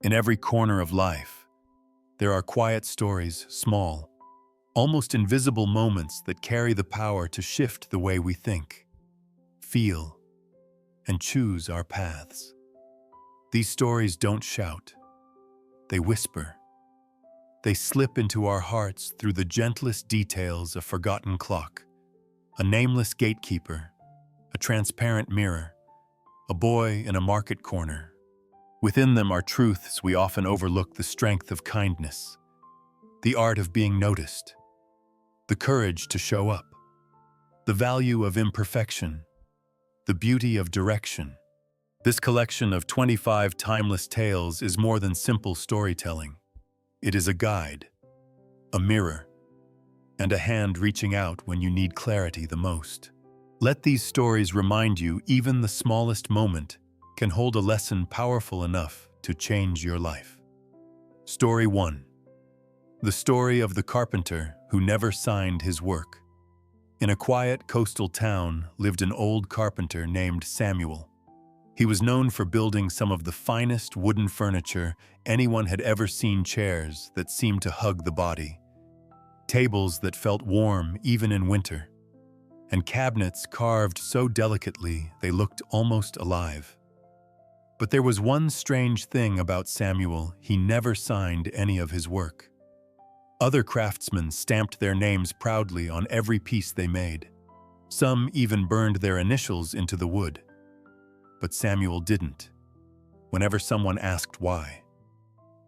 In every corner of life, there are quiet stories, small, almost invisible moments that carry the power to shift the way we think, feel, and choose our paths. These stories don't shout, they whisper. They slip into our hearts through the gentlest details: a forgotten clock, a nameless gatekeeper, a transparent mirror, a boy in a market corner. Within them are truths we often overlook: the strength of kindness, the art of being noticed, the courage to show up, the value of imperfection, the beauty of direction. This collection of 25 timeless tales is more than simple storytelling. It is a guide, a mirror, and a hand reaching out when you need clarity the most. Let these stories remind you even the smallest moment can hold a lesson powerful enough to change your life. Story 1. The story of the carpenter who never signed his work. In a quiet coastal town lived an old carpenter named Samuel. He was known for building some of the finest wooden furniture anyone had ever seen: chairs that seemed to hug the body, tables that felt warm even in winter, and cabinets carved so delicately they looked almost alive. But there was one strange thing about Samuel: he never signed any of his work. Other craftsmen stamped their names proudly on every piece they made. Some even burned their initials into the wood. But Samuel didn't. Whenever someone asked why,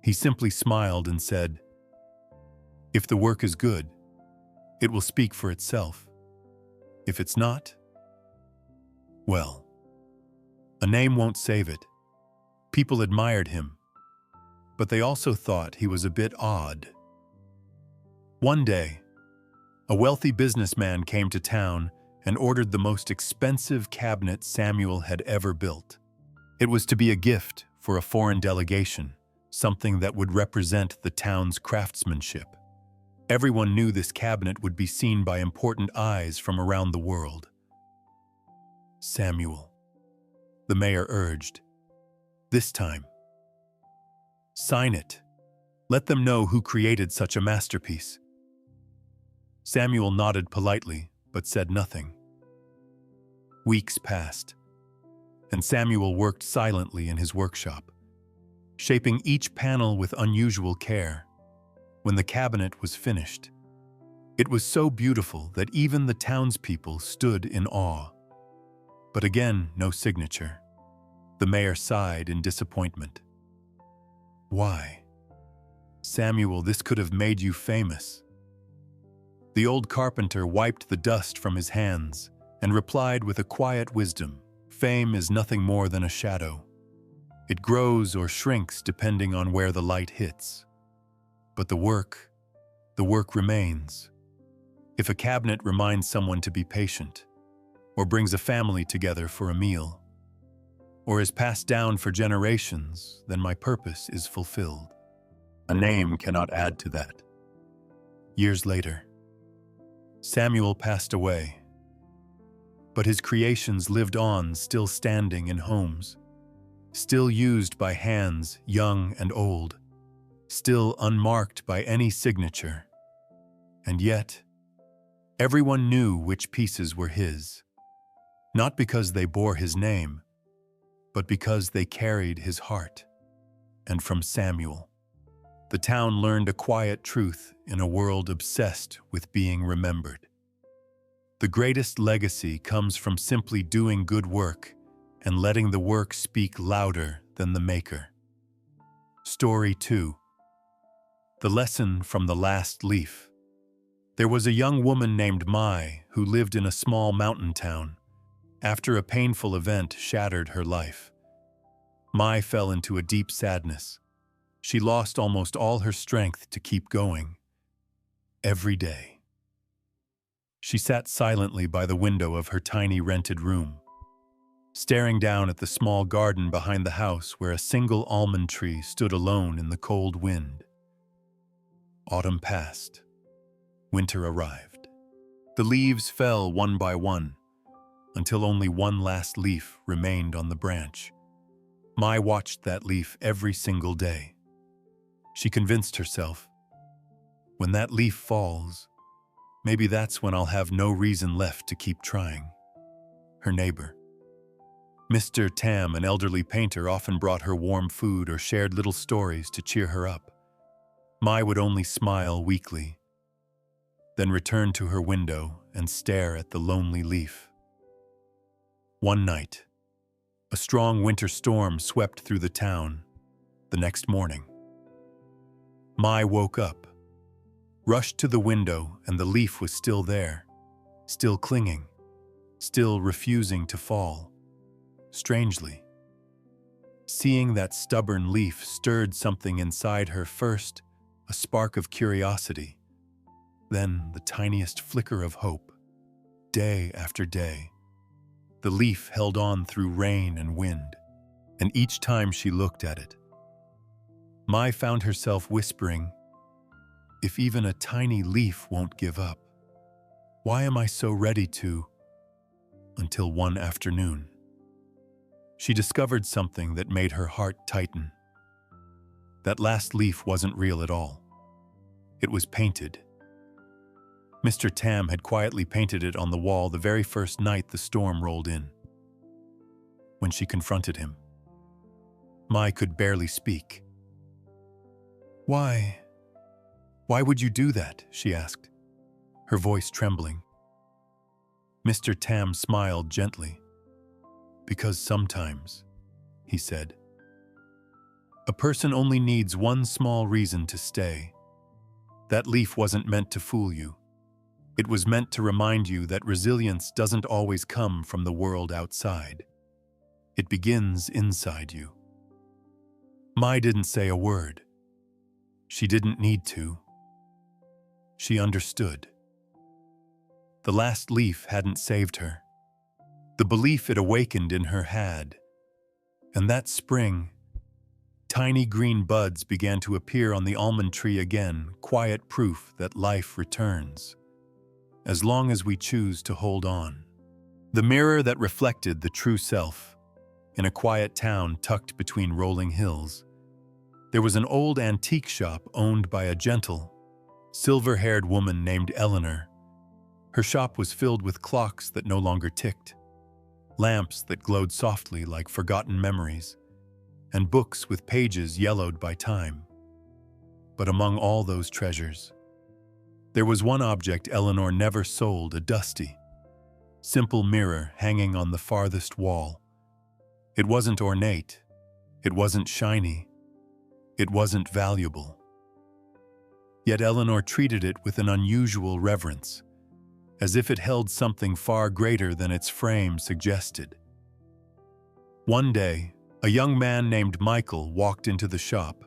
he simply smiled and said, "If the work is good, it will speak for itself. If it's not, well, a name won't save it." People admired him, but they also thought he was a bit odd. One day, a wealthy businessman came to town and ordered the most expensive cabinet Samuel had ever built. It was to be a gift for a foreign delegation, something that would represent the town's craftsmanship. Everyone knew this cabinet would be seen by important eyes from around the world. "Samuel," the mayor urged, "this time, sign it. Let them know who created such a masterpiece." Samuel nodded politely, but said nothing. Weeks passed, and Samuel worked silently in his workshop, shaping each panel with unusual care. When the cabinet was finished, it was so beautiful that even the townspeople stood in awe. But again, no signature. The mayor sighed in disappointment. "Why? Samuel, this could have made you famous." The old carpenter wiped the dust from his hands and replied with a quiet wisdom: "Fame is nothing more than a shadow. It grows or shrinks depending on where the light hits. But the work remains. If a cabinet reminds someone to be patient, or brings a family together for a meal, or is passed down for generations, then my purpose is fulfilled." A name cannot add to that. Years later, Samuel passed away, but his creations lived on, still standing in homes, still used by hands young and old, still unmarked by any signature. And yet, everyone knew which pieces were his, not because they bore his name, but because they carried his heart. And from Samuel, the town learned a quiet truth in a world obsessed with being remembered. The greatest legacy comes from simply doing good work and letting the work speak louder than the maker. Story 2. The lesson from the last leaf. There was a young woman named Mai who lived in a small mountain town. After a painful event shattered her life, Mai fell into a deep sadness. She lost almost all her strength to keep going. Every day, she sat silently by the window of her tiny rented room, staring down at the small garden behind the house where a single almond tree stood alone in the cold wind. Autumn passed. Winter arrived. The leaves fell one by one, until only one last leaf remained on the branch. Mai watched that leaf every single day. She convinced herself, when that leaf falls, maybe that's when I'll have no reason left to keep trying. Her neighbor, Mr. Tam, an elderly painter, often brought her warm food or shared little stories to cheer her up. Mai would only smile weakly, then return to her window and stare at the lonely leaf. One night, a strong winter storm swept through the town. The next morning, Mai woke up, rushed to the window, and the leaf was still there, still clinging, still refusing to fall. Strangely, seeing that stubborn leaf stirred something inside her. First, a spark of curiosity, then the tiniest flicker of hope. Day after day, the leaf held on through rain and wind, and each time she looked at it, Mai found herself whispering, "If even a tiny leaf won't give up, why am I so ready to?" Until one afternoon, she discovered something that made her heart tighten. That last leaf wasn't real at all. It was painted. Mr. Tam had quietly painted it on the wall the very first night the storm rolled in. When she confronted him, Mai could barely speak. Why would you do that?" she asked, her voice trembling. Mr. Tam smiled gently. "Because sometimes," he said, "a person only needs one small reason to stay. That leaf wasn't meant to fool you. It was meant to remind you that resilience doesn't always come from the world outside. It begins inside you." Mai didn't say a word. She didn't need to. She understood. The last leaf hadn't saved her. The belief it awakened in her had. And that spring, tiny green buds began to appear on the almond tree again, quiet proof that life returns, as long as we choose to hold on. The mirror that reflected the true self. In a quiet town tucked between rolling hills, there was an old antique shop owned by a gentle, silver-haired woman named Eleanor. Her shop was filled with clocks that no longer ticked, lamps that glowed softly like forgotten memories, and books with pages yellowed by time. But among all those treasures, there was one object Eleanor never sold, a dusty, simple mirror hanging on the farthest wall. It wasn't ornate, it wasn't shiny, it wasn't valuable. Yet Eleanor treated it with an unusual reverence, as if it held something far greater than its frame suggested. One day, a young man named Michael walked into the shop.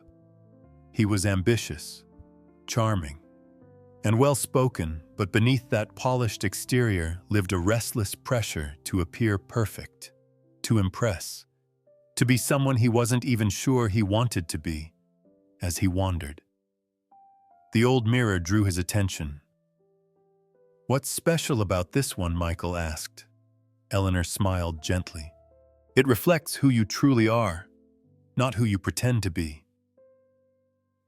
He was ambitious, charming, and well-spoken, but beneath that polished exterior lived a restless pressure to appear perfect, to impress, to be someone he wasn't even sure he wanted to be, as he wandered. The old mirror drew his attention. "What's special about this one?" Michael asked. Eleanor smiled gently. "It reflects who you truly are, not who you pretend to be."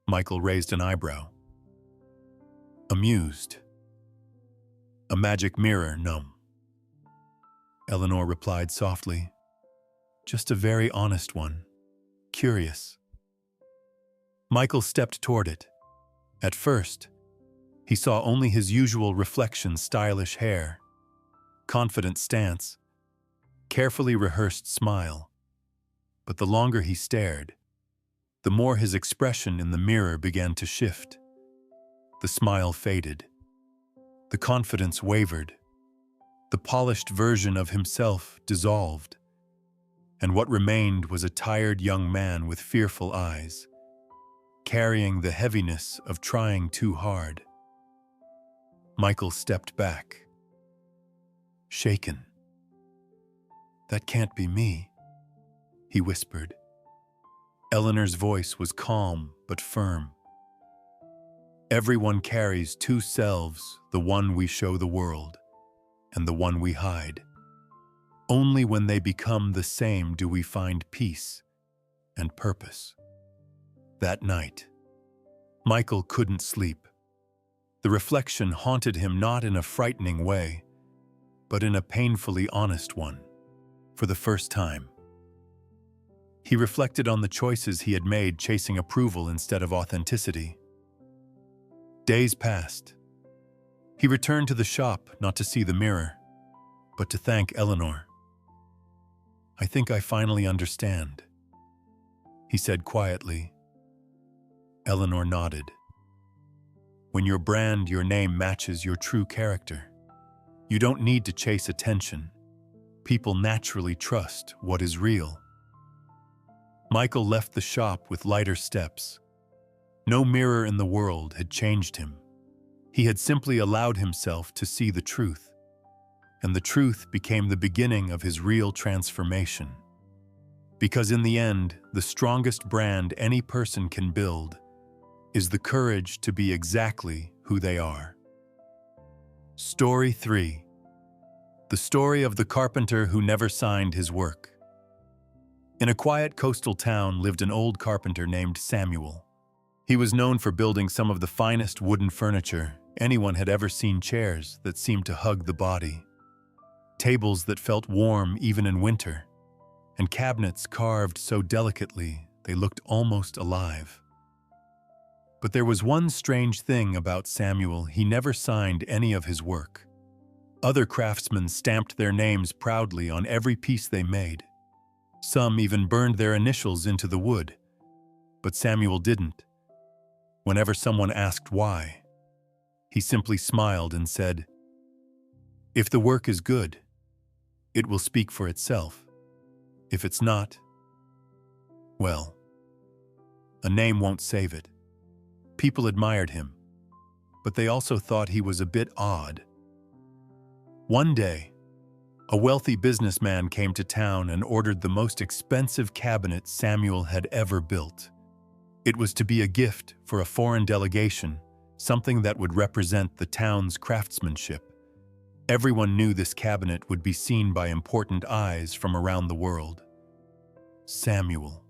Michael raised an eyebrow, amused. "A magic mirror, numb." Eleanor replied softly, "Just a very honest one, curious." Michael stepped toward it. At first, he saw only his usual reflection: stylish hair, confident stance, carefully rehearsed smile. But the longer he stared, the more his expression in the mirror began to shift. The smile faded. The confidence wavered. The polished version of himself dissolved. And what remained was a tired young man with fearful eyes, carrying the heaviness of trying too hard. Michael stepped back, shaken. "That can't be me," he whispered. Eleanor's voice was calm but firm. "Everyone carries two selves, the one we show the world and the one we hide. Only when they become the same do we find peace." and purpose. That night, Michael couldn't sleep. The reflection haunted him not in a frightening way, but in a painfully honest one. For the first time, he reflected on the choices he had made, chasing approval instead of authenticity. Days passed. He returned to the shop not to see the mirror, but to thank Eleanor. "I think I finally understand," he said quietly. Eleanor nodded. "When your brand, your name matches your true character, you don't need to chase attention. People naturally trust what is real." Michael left the shop with lighter steps. No mirror in the world had changed him. He had simply allowed himself to see the truth, and the truth became the beginning of his real transformation. Because in the end, the strongest brand any person can build is the courage to be exactly who they are. Story 3. The story of the carpenter who never signed his work. In a quiet coastal town lived an old carpenter named Samuel. He was known for building some of the finest wooden furniture anyone had ever seen: chairs that seemed to hug the body, tables that felt warm even in winter, and cabinets carved so delicately they looked almost alive. But there was one strange thing about Samuel: he never signed any of his work. Other craftsmen stamped their names proudly on every piece they made. Some even burned their initials into the wood. But Samuel didn't. Whenever someone asked why, he simply smiled and said, "If the work is good, it will speak for itself. If it's not, well, a name won't save it." People admired him, but they also thought he was a bit odd. One day, a wealthy businessman came to town and ordered the most expensive cabinet Samuel had ever built. It was to be a gift for a foreign delegation, something that would represent the town's craftsmanship. Everyone knew this cabinet would be seen by important eyes from around the world. "Samuel,"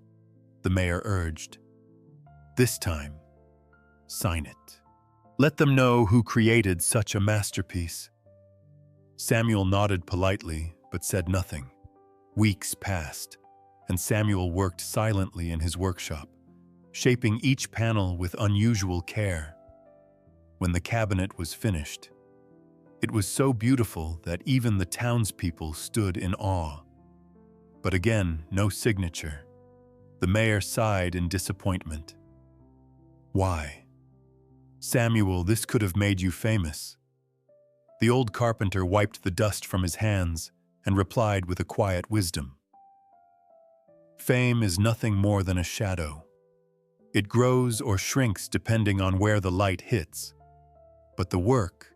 the mayor urged, "this time, sign it. Let them know who created such a masterpiece." Samuel nodded politely, but said nothing. Weeks passed, and Samuel worked silently in his workshop, shaping each panel with unusual care. When the cabinet was finished, it was so beautiful that even the townspeople stood in awe. But again, no signature. The mayor sighed in disappointment. "Why? Samuel, this could have made you famous." The old carpenter wiped the dust from his hands and replied with a quiet wisdom. "Fame is nothing more than a shadow. It grows or shrinks depending on where the light hits. But the work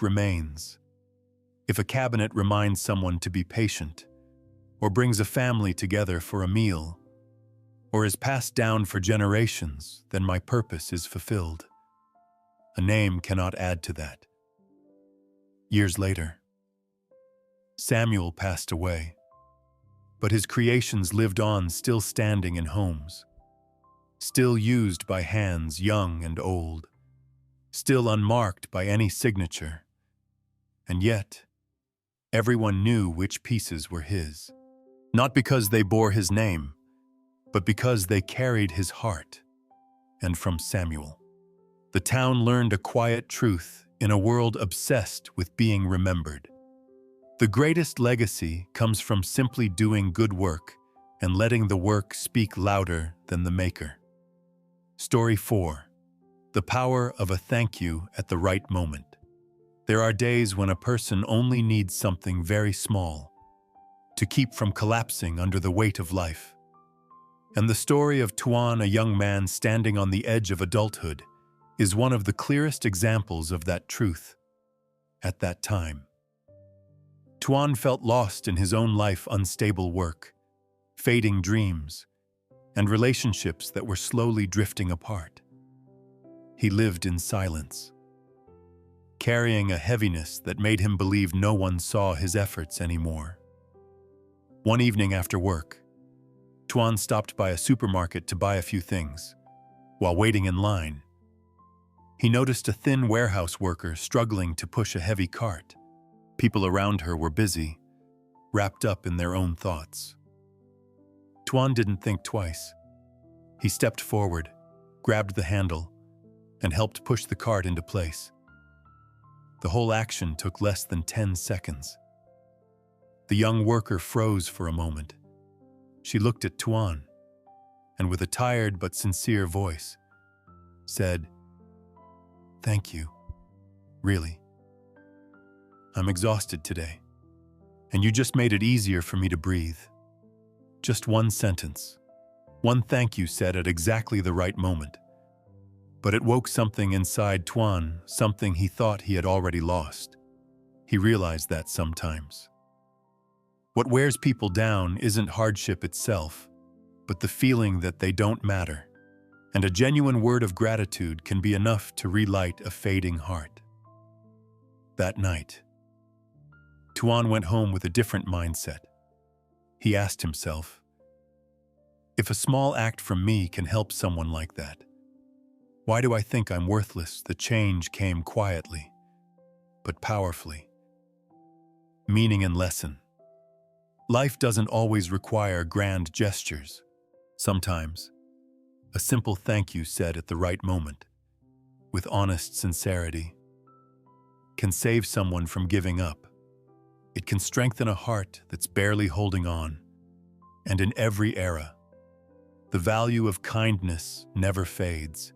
remains. If a cabinet reminds someone to be patient, or brings a family together for a meal, or is passed down for generations, then my purpose is fulfilled. A name cannot add to that." Years later, Samuel passed away, but his creations lived on, still standing in homes, still used by hands young and old, still unmarked by any signature. And yet, everyone knew which pieces were his, not because they bore his name, but because they carried his heart. And from Samuel, the town learned a quiet truth in a world obsessed with being remembered. The greatest legacy comes from simply doing good work and letting the work speak louder than the maker. Story 4. The power of a thank you at the right moment. There are days when a person only needs something very small to keep from collapsing under the weight of life. And the story of Tuan, a young man standing on the edge of adulthood, is one of the clearest examples of that truth. At that time, Tuan felt lost in his own life: unstable work, fading dreams, and relationships that were slowly drifting apart. He lived in silence, carrying a heaviness that made him believe no one saw his efforts anymore. One evening after work, Tuan stopped by a supermarket to buy a few things. While waiting in line, he noticed a thin warehouse worker struggling to push a heavy cart. People around her were busy, wrapped up in their own thoughts. Tuan didn't think twice. He stepped forward, grabbed the handle, and helped push the cart into place. The whole action took less than 10 seconds. The young worker froze for a moment. She looked at Tuan, and with a tired but sincere voice, said, "Thank you, really. I'm exhausted today, and you just made it easier for me to breathe." Just one sentence, one thank you said at exactly the right moment. But it woke something inside Tuan, something he thought he had already lost. He realized that sometimes what wears people down isn't hardship itself, but the feeling that they don't matter. And a genuine word of gratitude can be enough to relight a fading heart. That night, Tuan went home with a different mindset. He asked himself, if a small act from me can help someone like that, why do I think I'm worthless? The change came quietly, but powerfully. Meaning and lesson. Life doesn't always require grand gestures. Sometimes, a simple thank you said at the right moment, with honest sincerity, can save someone from giving up. It can strengthen a heart that's barely holding on. And in every era, the value of kindness never fades,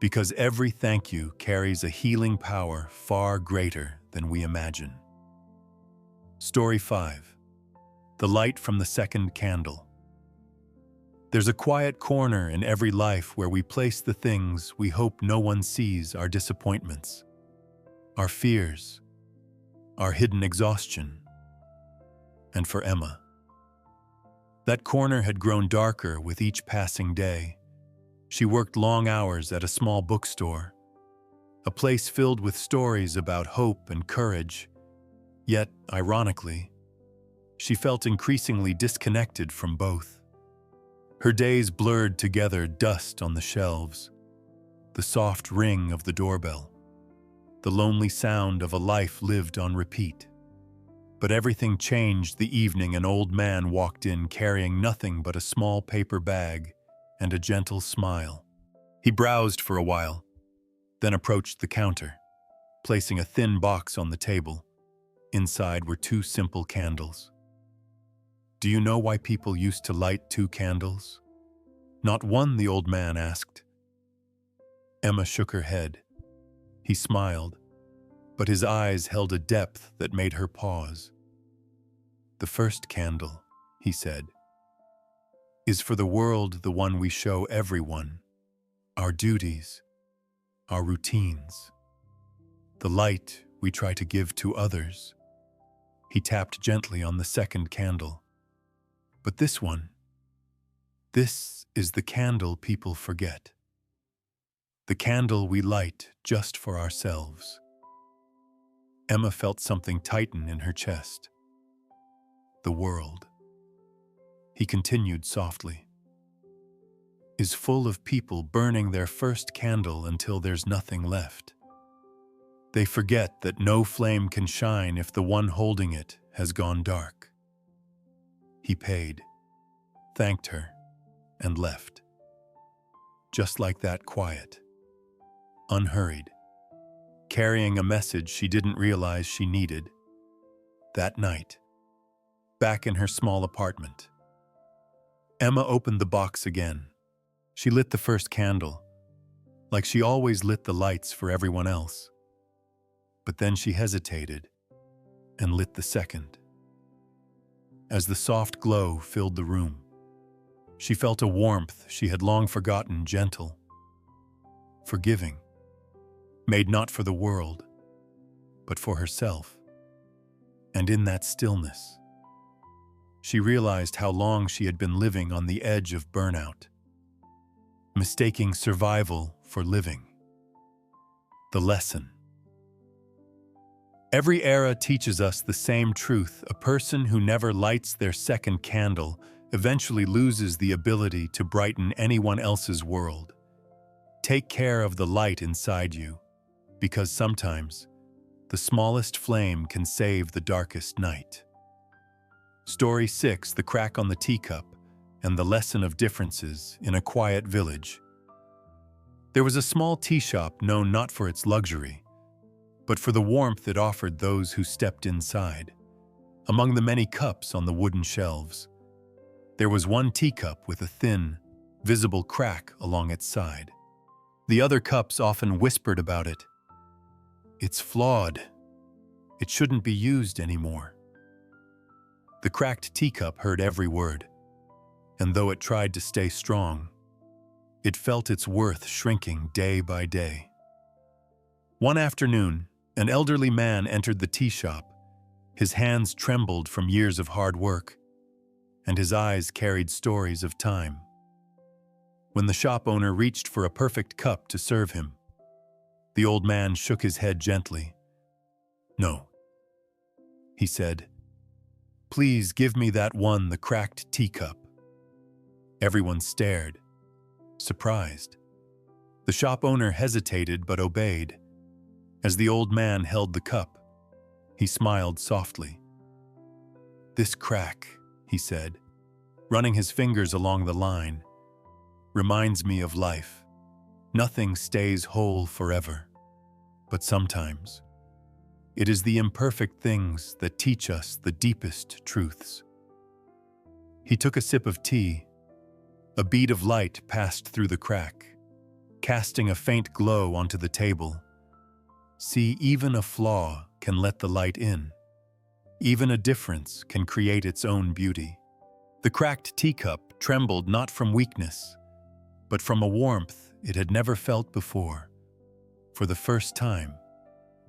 because every thank you carries a healing power far greater than we imagine. Story 5. The light from the second candle. There's a quiet corner in every life where we place the things we hope no one sees: our disappointments, our fears, our hidden exhaustion. And for Emma, that corner had grown darker with each passing day. She worked long hours at a small bookstore, a place filled with stories about hope and courage. Yet, ironically, she felt increasingly disconnected from both. Her days blurred together: dust on the shelves, the soft ring of the doorbell, the lonely sound of a life lived on repeat. But everything changed the evening an old man walked in carrying nothing but a small paper bag and a gentle smile. He browsed for a while, then approached the counter, placing a thin box on the table. Inside were 2 simple candles. Do you know why people used to light 2 candles? Not one, the old man asked. Emma shook her head. He smiled, but his eyes held a depth that made her pause. The first candle, he said, is for the world, the one we show everyone, our duties, our routines, the light we try to give to others. He tapped gently on the second candle. But this one, this is the candle people forget. The candle we light just for ourselves. Emma felt something tighten in her chest. The world, he continued softly, is full of people burning their first candle until there's nothing left. They forget that no flame can shine if the one holding it has gone dark. He paid, thanked her, and left. Just like that, quiet, unhurried, carrying a message she didn't realize she needed. That night, back in her small apartment, Emma opened the box again. She lit the first candle, like she always lit the lights for everyone else. But then she hesitated and lit the second. As the soft glow filled the room, she felt a warmth she had long forgotten, gentle, forgiving, made not for the world, but for herself. And in that stillness, she realized how long she had been living on the edge of burnout, mistaking survival for living. The lesson. Every era teaches us the same truth. A person who never lights their second candle eventually loses the ability to brighten anyone else's world. Take care of the light inside you, because sometimes the smallest flame can save the darkest night. Story 6: The Crack on the Teacup and the Lesson of Differences in a Quiet Village. There was a small tea shop known not for its luxury, but for the warmth it offered those who stepped inside. Among the many cups on the wooden shelves, there was one teacup with a thin, visible crack along its side. The other cups often whispered about it. "It's flawed. It shouldn't be used anymore." The cracked teacup heard every word, and though it tried to stay strong, it felt its worth shrinking day by day. One afternoon, an elderly man entered the tea shop. His hands trembled from years of hard work, and his eyes carried stories of time. When the shop owner reached for a perfect cup to serve him, the old man shook his head gently. "No," he said. "Please give me that one, the cracked teacup." Everyone stared, surprised. The shop owner hesitated but obeyed. As the old man held the cup, he smiled softly. "This crack," he said, running his fingers along the line, "reminds me of life. Nothing stays whole forever, but sometimes it is the imperfect things that teach us the deepest truths." He took a sip of tea. A bead of light passed through the crack, casting a faint glow onto the table. See, even a flaw can let the light in. Even a difference can create its own beauty. The cracked teacup trembled not from weakness, but from a warmth it had never felt before. For the first time,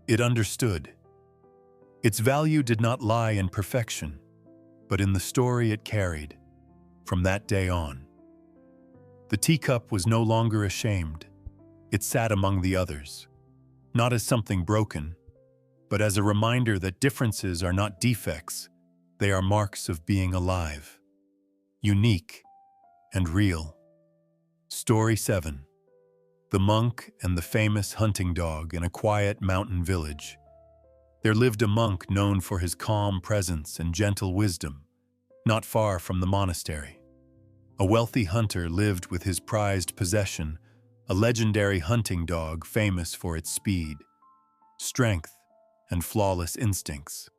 it understood. Its value did not lie in perfection, but in the story it carried. From that day on, the teacup was no longer ashamed. It sat among the others, not as something broken, but as a reminder that differences are not defects, they are marks of being alive, unique and real. Story 7: The Monk and the Famous Hunting Dog in a Quiet Mountain Village. There lived a monk known for his calm presence and gentle wisdom, not far from the monastery. A wealthy hunter lived with his prized possession, a legendary hunting dog famous for its speed, strength, and flawless instincts.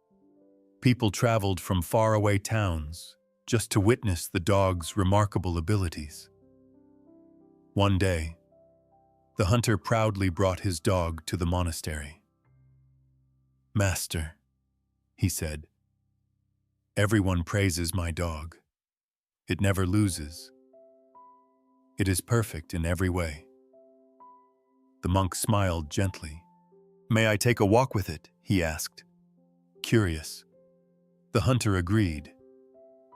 People traveled from faraway towns just to witness the dog's remarkable abilities. One day, the hunter proudly brought his dog to the monastery. "Master," he said, "everyone praises my dog. It never loses. It is perfect in every way." The monk smiled gently. "May I take a walk with it?" he asked, curious. The hunter agreed.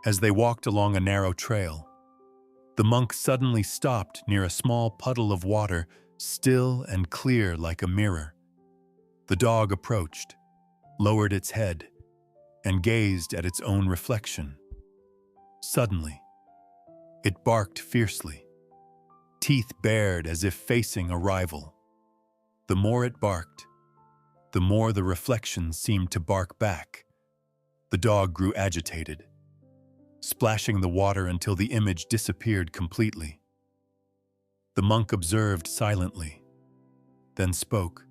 As they walked along a narrow trail, the monk suddenly stopped near a small puddle of water, still and clear like a mirror. The dog approached, lowered its head, and gazed at its own reflection. Suddenly, it barked fiercely, teeth bared as if facing a rival. The more it barked, the more the reflection seemed to bark back. The dog grew agitated, splashing the water until the image disappeared completely. The monk observed silently, then spoke.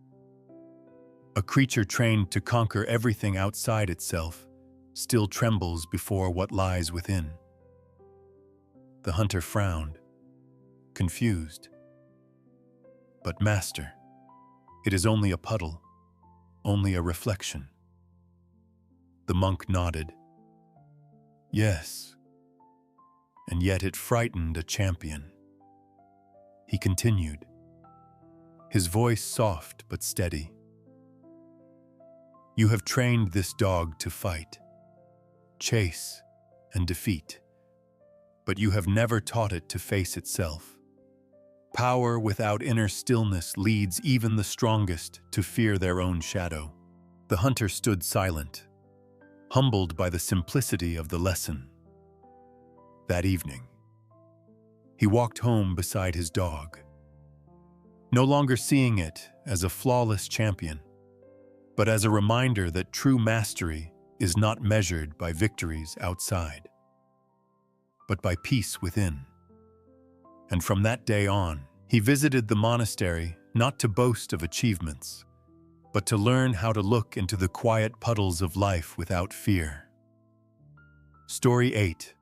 "A creature trained to conquer everything outside itself still trembles before what lies within." The hunter frowned, confused. "But master, it is only a puddle, only a reflection." The monk nodded. "Yes, and yet it frightened a champion." He continued, his voice soft but steady. "You have trained this dog to fight, chase, and defeat, but you have never taught it to face itself. Power without inner stillness leads even the strongest to fear their own shadow." The hunter stood silent, humbled by the simplicity of the lesson. That evening, he walked home beside his dog, no longer seeing it as a flawless champion, but as a reminder that true mastery is not measured by victories outside, but by peace within. And from that day on, he visited the monastery not to boast of achievements, but to learn how to look into the quiet puddles of life without fear. Story 8.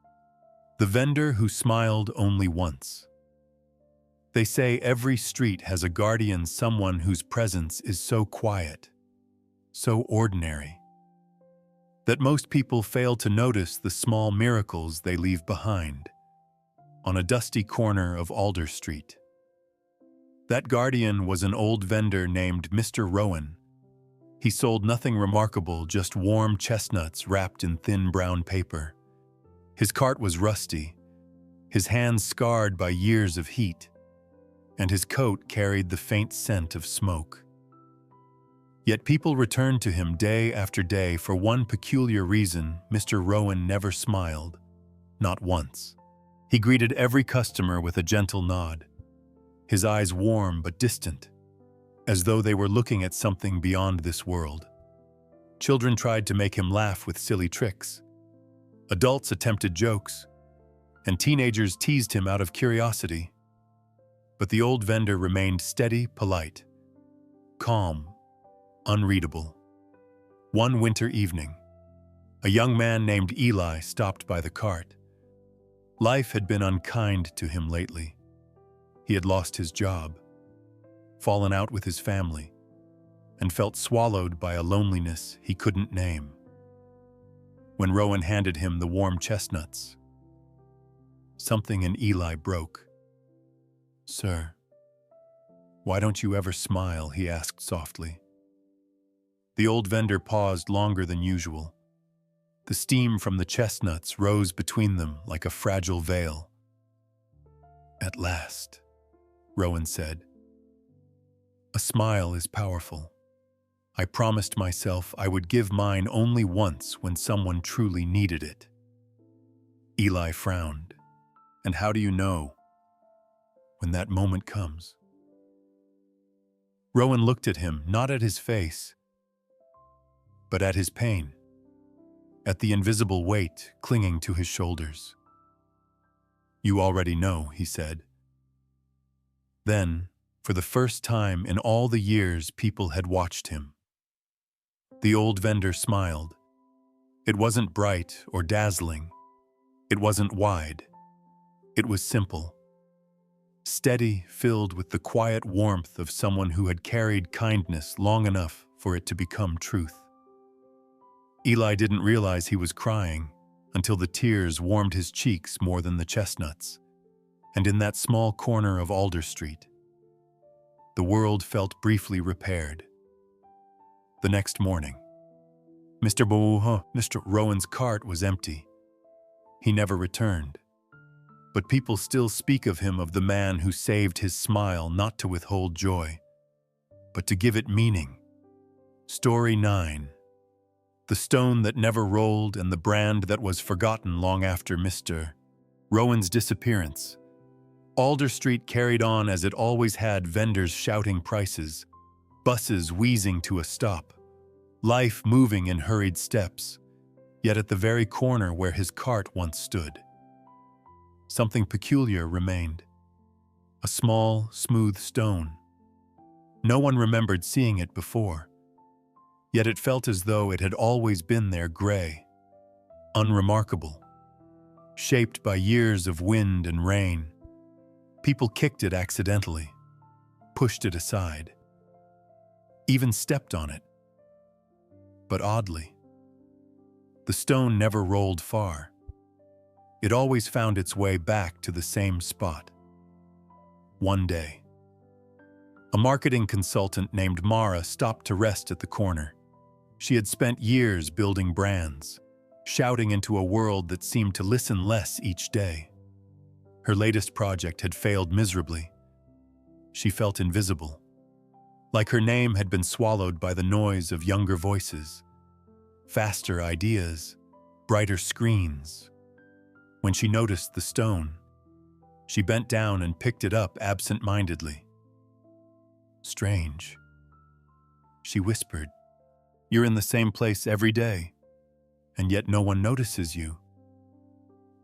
The Vendor Who Smiled Only Once. They say every street has a guardian, someone whose presence is so quiet, so ordinary, that most people fail to notice the small miracles they leave behind on a dusty corner of Alder Street. That guardian was an old vendor named Mr. Rowan. He sold nothing remarkable, just warm chestnuts wrapped in thin brown paper. His cart was rusty, his hands scarred by years of heat, and his coat carried the faint scent of smoke. Yet people returned to him day after day. For one peculiar reason, Mr. Rowan never smiled, not once. He greeted every customer with a gentle nod, his eyes warm but distant, as though they were looking at something beyond this world. Children tried to make him laugh with silly tricks. Adults attempted jokes, and teenagers teased him out of curiosity. But the old vendor remained steady, polite, calm, unreadable. One winter evening, a young man named Eli stopped by the cart. Life had been unkind to him lately. He had lost his job, fallen out with his family, and felt swallowed by a loneliness he couldn't name. When Rowan handed him the warm chestnuts, something in Eli broke. "Sir, why don't you ever smile?" he asked softly. The old vendor paused longer than usual. The steam from the chestnuts rose between them like a fragile veil. "At last," Rowan said. "A smile is powerful. I promised myself I would give mine only once when someone truly needed it." Eli frowned. "And how do you know when that moment comes?" Rowan looked at him, not at his face, but at his pain, at the invisible weight clinging to his shoulders. "You already know," he said. Then, for the first time in all the years people had watched him, the old vendor smiled. It wasn't bright or dazzling. It wasn't wide. It was simple, steady, filled with the quiet warmth of someone who had carried kindness long enough for it to become truth. Eli didn't realize he was crying until the tears warmed his cheeks more than the chestnuts. And in that small corner of Alder Street, the world felt briefly repaired. The next morning, Mr. Rowan's cart was empty. He never returned. But people still speak of him, of the man who saved his smile not to withhold joy, but to give it meaning. Story 9. The Stone That Never Rolled and the Brand That Was Forgotten. Long after Mr. Rowan's disappearance, Alder Street carried on as it always had, vendors shouting prices, buses wheezing to a stop, life moving in hurried steps. Yet at the very corner where his cart once stood, something peculiar remained. A small, smooth stone. No one remembered seeing it before, yet it felt as though it had always been there, gray, unremarkable, shaped by years of wind and rain. People kicked it accidentally, pushed it aside, even stepped on it. But oddly, the stone never rolled far. It always found its way back to the same spot. One day, a marketing consultant named Mara stopped to rest at the corner. She had spent years building brands, shouting into a world that seemed to listen less each day. Her latest project had failed miserably. She felt invisible, like her name had been swallowed by the noise of younger voices, faster ideas, brighter screens. When she noticed the stone, she bent down and picked it up absent-mindedly. "Strange," she whispered. "You're in the same place every day, and yet no one notices you."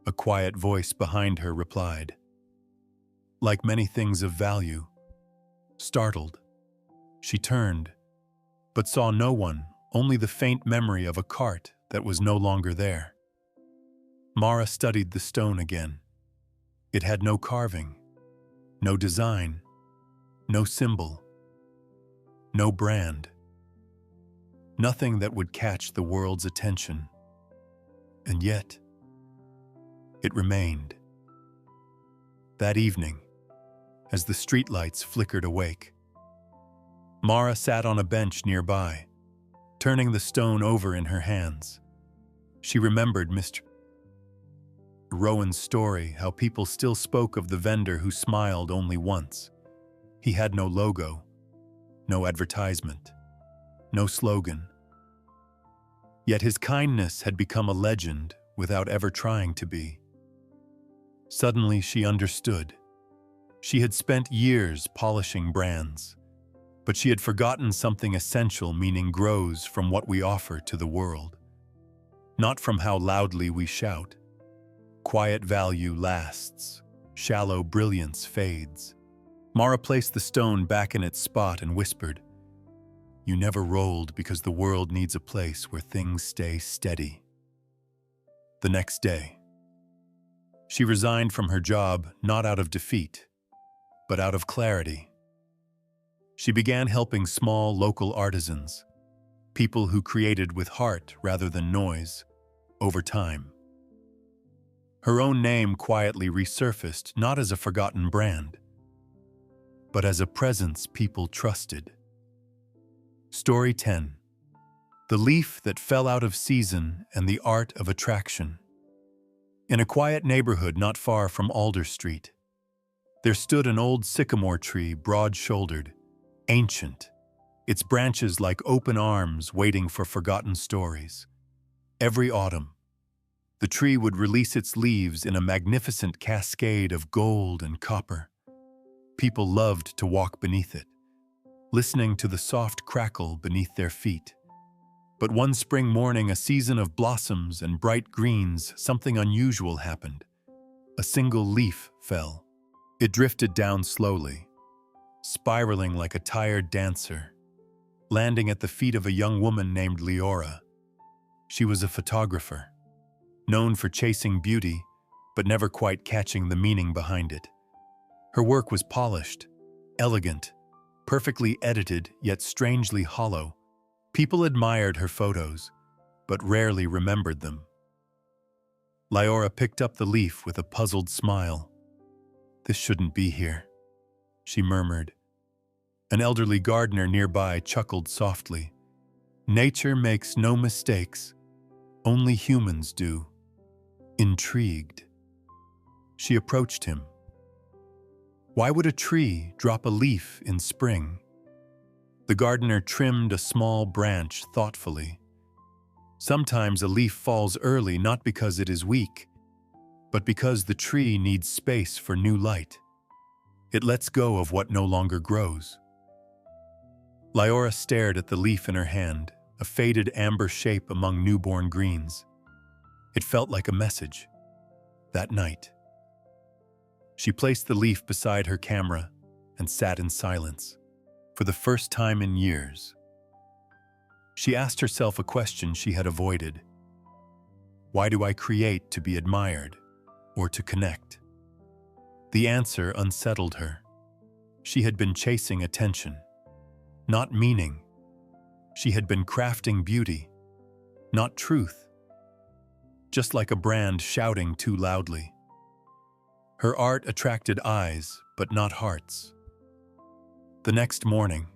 A quiet voice behind her replied. Like many things of value, startled, she turned, but saw no one, only the faint memory of a cart that was no longer there. Mara studied the stone again. It had no carving, no design, no symbol, no brand. Nothing that would catch the world's attention. And yet, it remained. That evening, as the streetlights flickered awake, Mara sat on a bench nearby, turning the stone over in her hands. She remembered Mr. Rowan's story, how people still spoke of the vendor who smiled only once. He had no logo, no advertisement, no slogan. Yet his kindness had become a legend without ever trying to be. Suddenly she understood. She had spent years polishing brands, but she had forgotten something essential. Meaning grows from what we offer to the world, not from how loudly we shout. Quiet value lasts, shallow brilliance fades. Mara placed the stone back in its spot and whispered, "You never rolled because the world needs a place where things stay steady." The next day, she resigned from her job not out of defeat, but out of clarity. She began helping small local artisans, people who created with heart rather than noise, over time. Her own name quietly resurfaced, not as a forgotten brand, but as a presence people trusted. Story 10. The leaf that fell out of season and the art of attraction. In a quiet neighborhood not far from Alder Street, there stood an old sycamore tree, broad-shouldered, ancient, its branches like open arms waiting for forgotten stories. Every autumn, the tree would release its leaves in a magnificent cascade of gold and copper. People loved to walk beneath it, listening to the soft crackle beneath their feet. But one spring morning, a season of blossoms and bright greens, something unusual happened. A single leaf fell. It drifted down slowly, spiraling like a tired dancer, landing at the feet of a young woman named Leora. She was a photographer, known for chasing beauty, but never quite catching the meaning behind it. Her work was polished, elegant, perfectly edited, yet strangely hollow. People admired her photos, but rarely remembered them. Leora picked up the leaf with a puzzled smile. "This shouldn't be here," she murmured. An elderly gardener nearby chuckled softly. "Nature makes no mistakes. Only humans do." Intrigued, she approached him. Why would a tree drop a leaf in spring? The gardener trimmed a small branch thoughtfully. Sometimes a leaf falls early not because it is weak, but because the tree needs space for new light. It lets go of what no longer grows. Leora stared at the leaf in her hand, a faded amber shape among newborn greens. It felt like a message. That night, she placed the leaf beside her camera and sat in silence. For the first time in years, she asked herself a question she had avoided. Why do I create to be admired or to connect? The answer unsettled her. She had been chasing attention, not meaning. She had been crafting beauty, not truth. Just like a brand shouting too loudly. Her art attracted eyes, but not hearts. The next morning,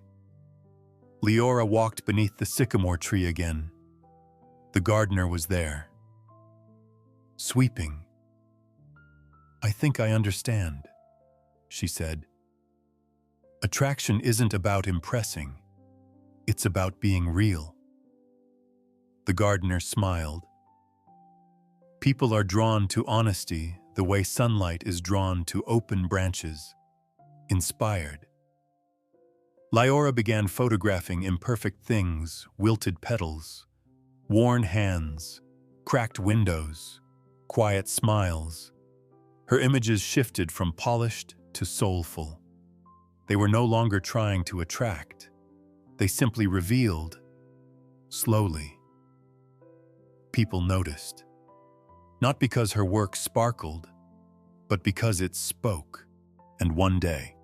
Leora walked beneath the sycamore tree again. The gardener was there, sweeping. "I think I understand," she said. "Attraction isn't about impressing. It's about being real." The gardener smiled. People are drawn to honesty the way sunlight is drawn to open branches. Inspired. Lyora began photographing imperfect things, wilted petals, worn hands, cracked windows, quiet smiles. Her images shifted from polished to soulful. They were no longer trying to attract. They simply revealed, slowly. People noticed. Not because her work sparkled, but because it spoke. And one day,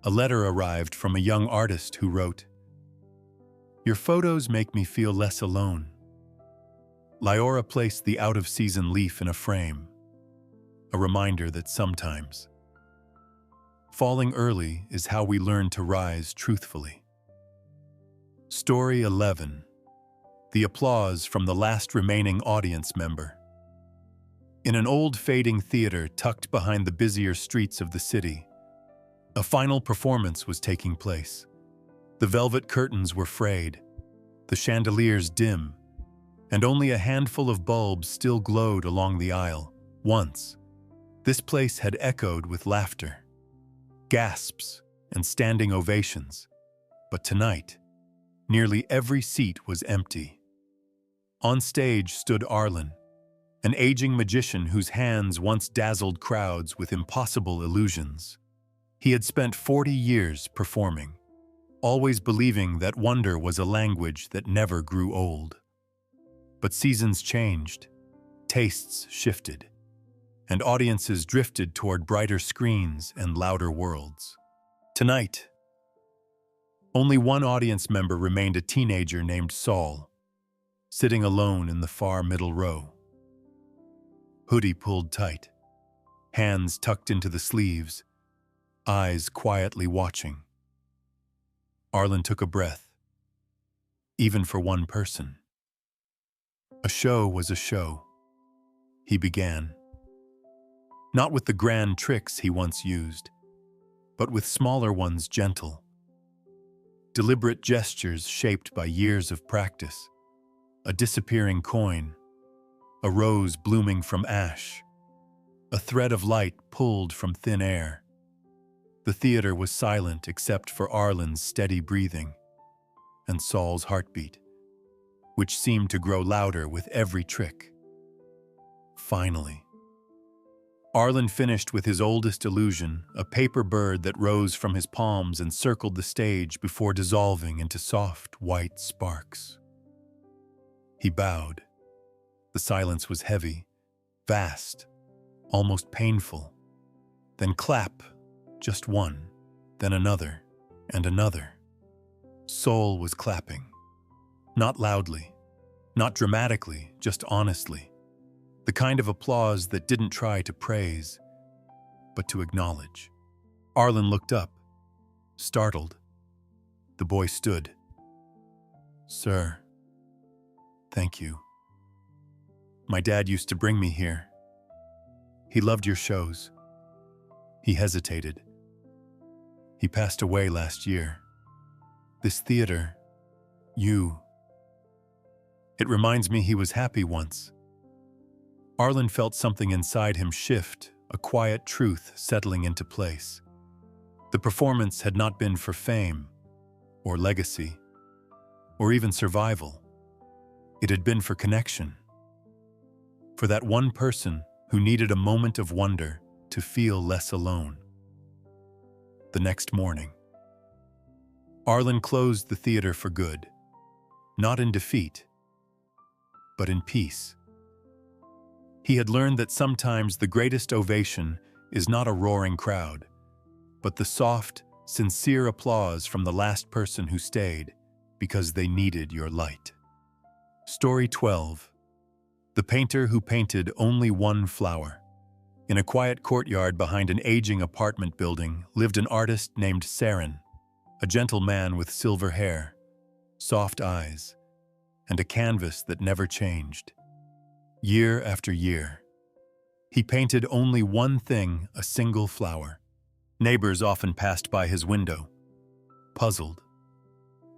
a letter arrived from a young artist who wrote, "Your photos make me feel less alone." Lyora placed the out-of-season leaf in a frame, a reminder that sometimes falling early is how we learn to rise truthfully. Story 11. The applause from the last remaining audience member. In an old fading theater tucked behind the busier streets of the city, a final performance was taking place. The velvet curtains were frayed, the chandeliers dim, and only a handful of bulbs still glowed along the aisle. Once, this place had echoed with laughter, gasps, and standing ovations. But tonight, nearly every seat was empty. On stage stood Arlen, an aging magician whose hands once dazzled crowds with impossible illusions. He had spent 40 years performing, always believing that wonder was a language that never grew old. But seasons changed, tastes shifted, and audiences drifted toward brighter screens and louder worlds. Tonight, only one audience member remained, a teenager named Saul, sitting alone in the far middle row. Hoodie pulled tight, hands tucked into the sleeves, eyes quietly watching. Arlen took a breath. Even for one person. A show was a show. He began. Not with the grand tricks he once used, but with smaller ones, gentle. Deliberate gestures shaped by years of practice. A disappearing coin, a rose blooming from ash, a thread of light pulled from thin air. The theater was silent except for Arlen's steady breathing and Saul's heartbeat, which seemed to grow louder with every trick. Finally, Arlen finished with his oldest illusion, a paper bird that rose from his palms and circled the stage before dissolving into soft, white sparks. He bowed. The silence was heavy, vast, almost painful. Then clap, just one, then another, and another. Saul was clapping. Not loudly, not dramatically, just honestly. The kind of applause that didn't try to praise, but to acknowledge. Arlen looked up, startled. The boy stood. "Sir, thank you. My dad used to bring me here. He loved your shows." He hesitated. "He passed away last year. This theater, you. It reminds me he was happy once." Arlen felt something inside him shift, a quiet truth settling into place. The performance had not been for fame, or legacy, or even survival. It had been for connection. For that one person who needed a moment of wonder to feel less alone. The next morning, Arlen closed the theater for good, not in defeat, but in peace. He had learned that sometimes the greatest ovation is not a roaring crowd, but the soft, sincere applause from the last person who stayed because they needed your light. Story 12. The painter who painted only one flower. In a quiet courtyard behind an aging apartment building lived an artist named Saren, a gentle man with silver hair, soft eyes, and a canvas that never changed. Year after year, he painted only one thing, a single flower. Neighbors often passed by his window, puzzled.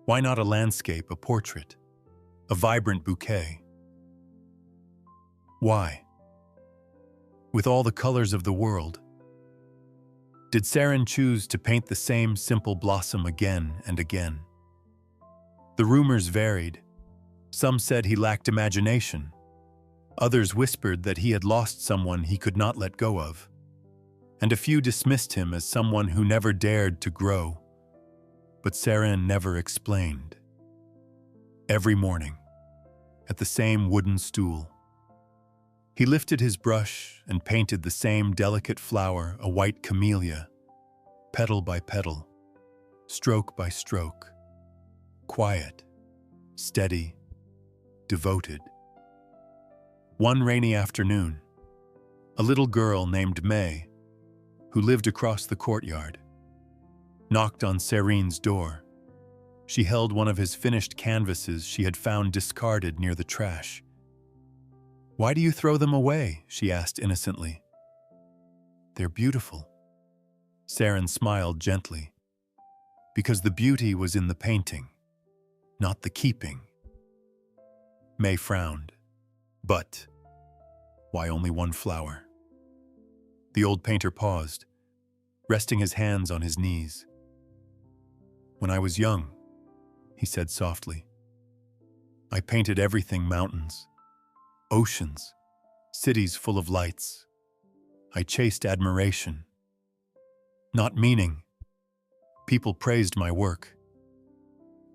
Why not a landscape, a portrait, a vibrant bouquet? Why? With all the colors of the world, did Saren choose to paint the same simple blossom again and again? The rumors varied. Some said he lacked imagination. Others whispered that he had lost someone he could not let go of. And a few dismissed him as someone who never dared to grow. But Saren never explained. Every morning, at the same wooden stool, he lifted his brush and painted the same delicate flower, a white camellia, petal by petal, stroke by stroke, quiet, steady, devoted. One rainy afternoon, a little girl named May, who lived across the courtyard, knocked on Saren's door. She held one of his finished canvases she had found discarded near the trash. "Why do you throw them away?" she asked innocently. "They're beautiful." Saren smiled gently. Because the beauty was in the painting, not the keeping. May frowned. But why only one flower? The old painter paused, resting his hands on his knees. "When I was young," he said softly, "I painted everything mountains, oceans, cities full of lights. I chased admiration, not meaning. People praised my work,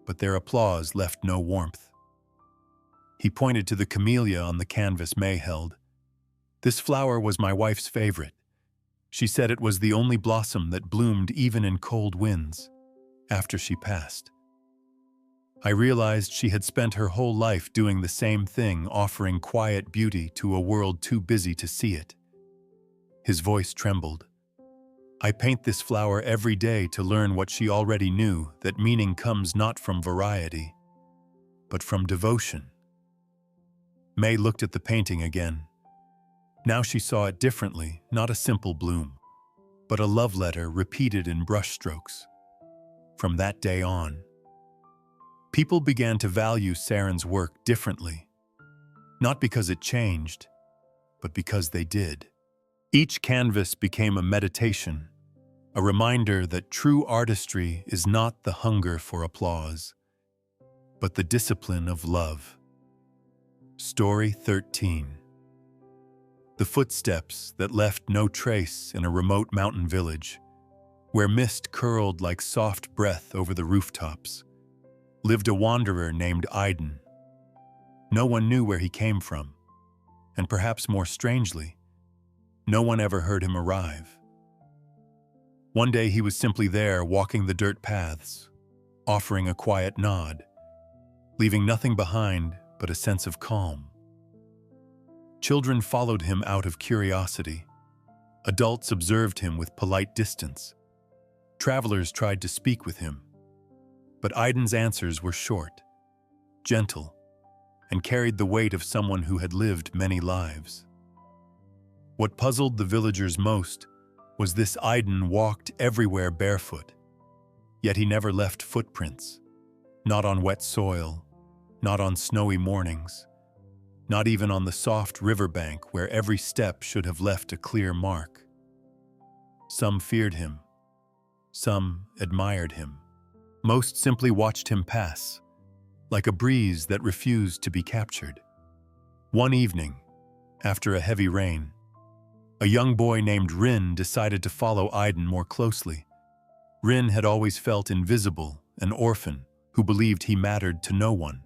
but their applause left no warmth." He pointed to the camellia on the canvas May held. "This flower was my wife's favorite. She said it was the only blossom that bloomed even in cold winds, after she passed. I realized she had spent her whole life doing the same thing, offering quiet beauty to a world too busy to see it." His voice trembled. "I paint this flower every day to learn what she already knew, that meaning comes not from variety, but from devotion." May looked at the painting again. Now she saw it differently, not a simple bloom, but a love letter repeated in brushstrokes. From that day on, people began to value Saren's work differently, not because it changed, but because they did. Each canvas became a meditation, a reminder that true artistry is not the hunger for applause, but the discipline of love. Story 13. The footsteps that left no trace in a remote mountain village, where mist curled like soft breath over the rooftops, lived a wanderer named Aiden. No one knew where he came from, and perhaps more strangely, no one ever heard him arrive. One day he was simply there, walking the dirt paths, offering a quiet nod, leaving nothing behind but a sense of calm. Children followed him out of curiosity. Adults observed him with polite distance. Travelers tried to speak with him. But Aiden's answers were short, gentle, and carried the weight of someone who had lived many lives. What puzzled the villagers most was this: Aiden walked everywhere barefoot, yet he never left footprints, not on wet soil, not on snowy mornings, not even on the soft riverbank where every step should have left a clear mark. Some feared him, some admired him. Most simply watched him pass, like a breeze that refused to be captured. One evening, after a heavy rain, a young boy named Rin decided to follow Aiden more closely. Rin had always felt invisible, an orphan who believed he mattered to no one,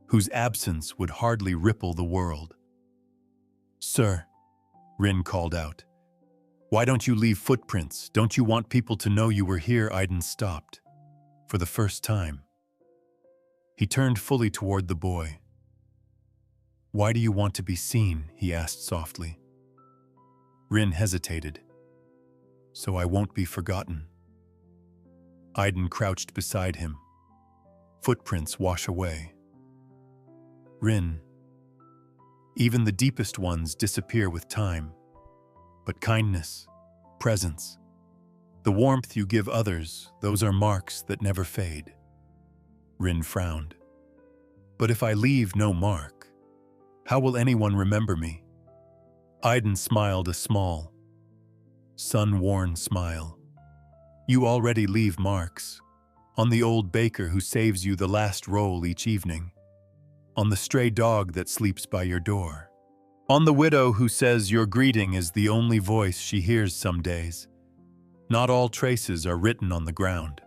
whose absence would hardly ripple the world. "Sir," Rin called out, "why don't you leave footprints? Don't you want people to know you were here?" Aiden stopped. For the first time, he turned fully toward the boy. "Why do you want to be seen?" he asked softly. Rin hesitated. "So I won't be forgotten." Aiden crouched beside him. Footprints wash away. "Rin, even the deepest ones disappear with time. But kindness, presence, the warmth you give others, those are marks that never fade." Rin frowned. "But if I leave no mark, how will anyone remember me?" Iden smiled a small, sun-worn smile. You already leave marks. On the old baker who saves you the last roll each evening. On the stray dog that sleeps by your door. On the widow who says your greeting is the only voice she hears some days. Not all traces are written on the ground.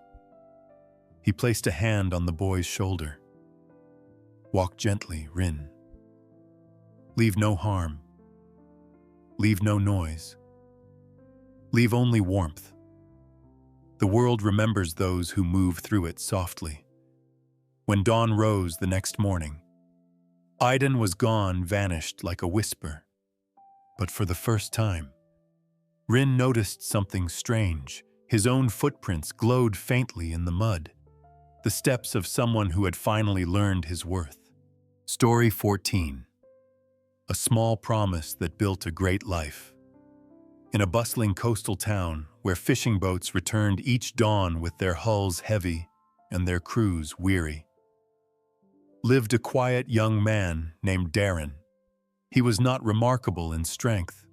He placed a hand on the boy's shoulder. Walk gently, Rin. Leave no harm. Leave no noise. Leave only warmth. The world remembers those who move through it softly. When dawn rose the next morning, Iden was gone, vanished like a whisper. But for the first time, Rin noticed something strange. His own footprints glowed faintly in the mud. The steps of someone who had finally learned his worth. Story 14. A small promise that built a great life. In a bustling coastal town where fishing boats returned each dawn with their hulls heavy and their crews weary, lived a quiet young man named Darren. He was not remarkable in strength,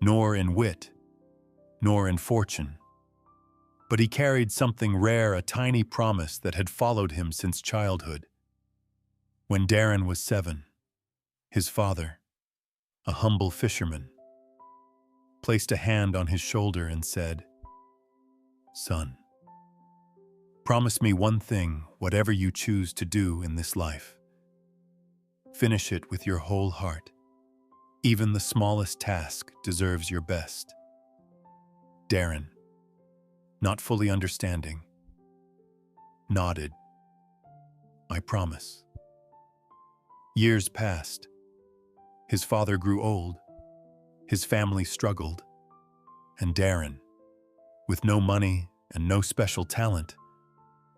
nor in wit, nor in fortune. But he carried something rare, a tiny promise that had followed him since childhood. When Darren was 7, his father, a humble fisherman, placed a hand on his shoulder and said, "Son, promise me one thing, whatever you choose to do in this life. Finish it with your whole heart. Even the smallest task deserves your best." Darren, not fully understanding, nodded. "I promise." Years passed. His father grew old. His family struggled. And Darren, with no money and no special talent,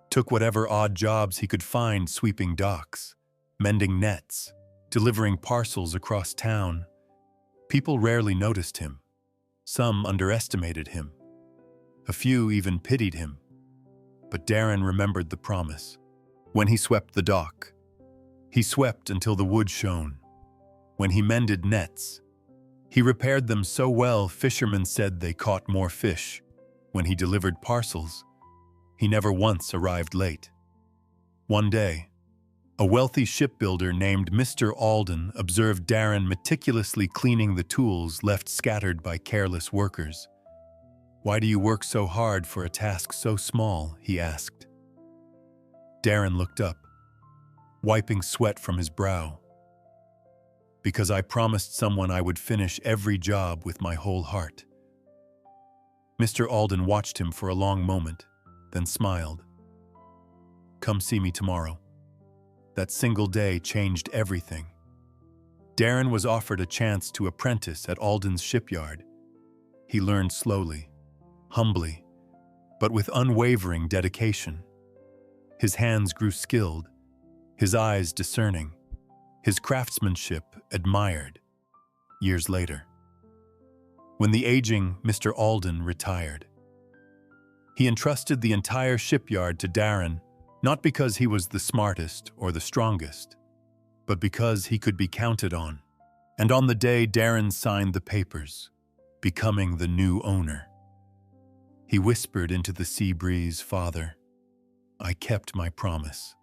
took whatever odd jobs he could find, sweeping docks, mending nets, delivering parcels across town. People rarely noticed him. Some underestimated him. A few even pitied him. But Darren remembered the promise. When he swept the dock, he swept until the wood shone. When he mended nets, he repaired them so well fishermen said they caught more fish. When he delivered parcels, he never once arrived late. One day, a wealthy shipbuilder named Mr. Alden observed Darren meticulously cleaning the tools left scattered by careless workers. "Why do you work so hard for a task so small?" he asked. Darren looked up, wiping sweat from his brow. "Because I promised someone I would finish every job with my whole heart." Mr. Alden watched him for a long moment, then smiled. "Come see me tomorrow." That single day changed everything. Darren was offered a chance to apprentice at Alden's shipyard. He learned slowly, humbly, but with unwavering dedication. His hands grew skilled, his eyes discerning, his craftsmanship admired. Years later, when the aging Mr. Alden retired, he entrusted the entire shipyard to Darren, not because he was the smartest or the strongest, but because he could be counted on. And on the day Darren signed the papers, becoming the new owner, he whispered into the sea breeze, "Father, I kept my promise."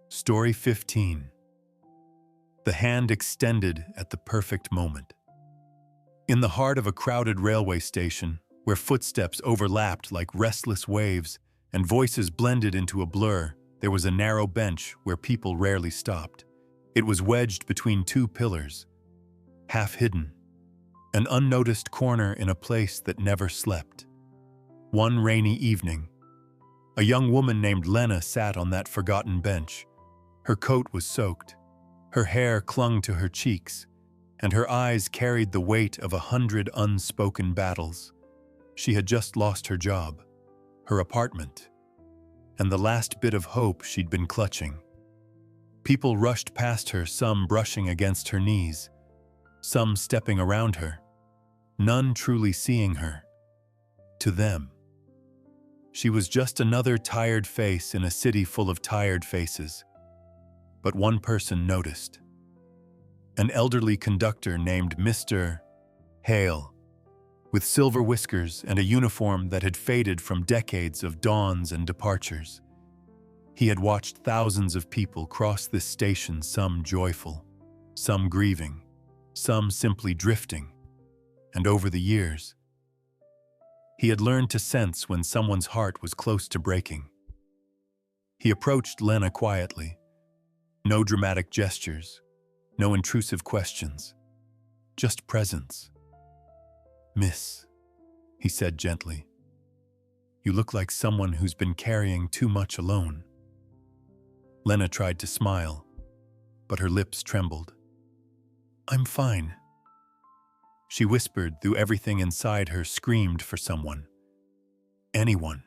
Story 15. The hand extended at the perfect moment. In the heart of a crowded railway station, where footsteps overlapped like restless waves and voices blended into a blur, there was a narrow bench where people rarely stopped. It was wedged between two pillars, half hidden, an unnoticed corner in a place that never slept. One rainy evening, a young woman named Lena sat on that forgotten bench. Her coat was soaked, her hair clung to her cheeks, and her eyes carried the weight of 100 unspoken battles. She had just lost her job, her apartment, and the last bit of hope she'd been clutching. People rushed past her, some brushing against her knees, some stepping around her, none truly seeing her. To them, she was just another tired face in a city full of tired faces. But one person noticed. an elderly conductor named Mr. Hale, with silver whiskers and a uniform that had faded from decades of dawns and departures. He had watched thousands of people cross this station, some joyful, some grieving, some simply drifting, and over the years, he had learned to sense when someone's heart was close to breaking. He approached Lena quietly. No dramatic gestures, no intrusive questions, just presence. "Miss," he said gently, "you look like someone who's been carrying too much alone." Lena tried to smile, but her lips trembled. "I'm fine." She whispered, though everything inside her screamed for someone. Anyone.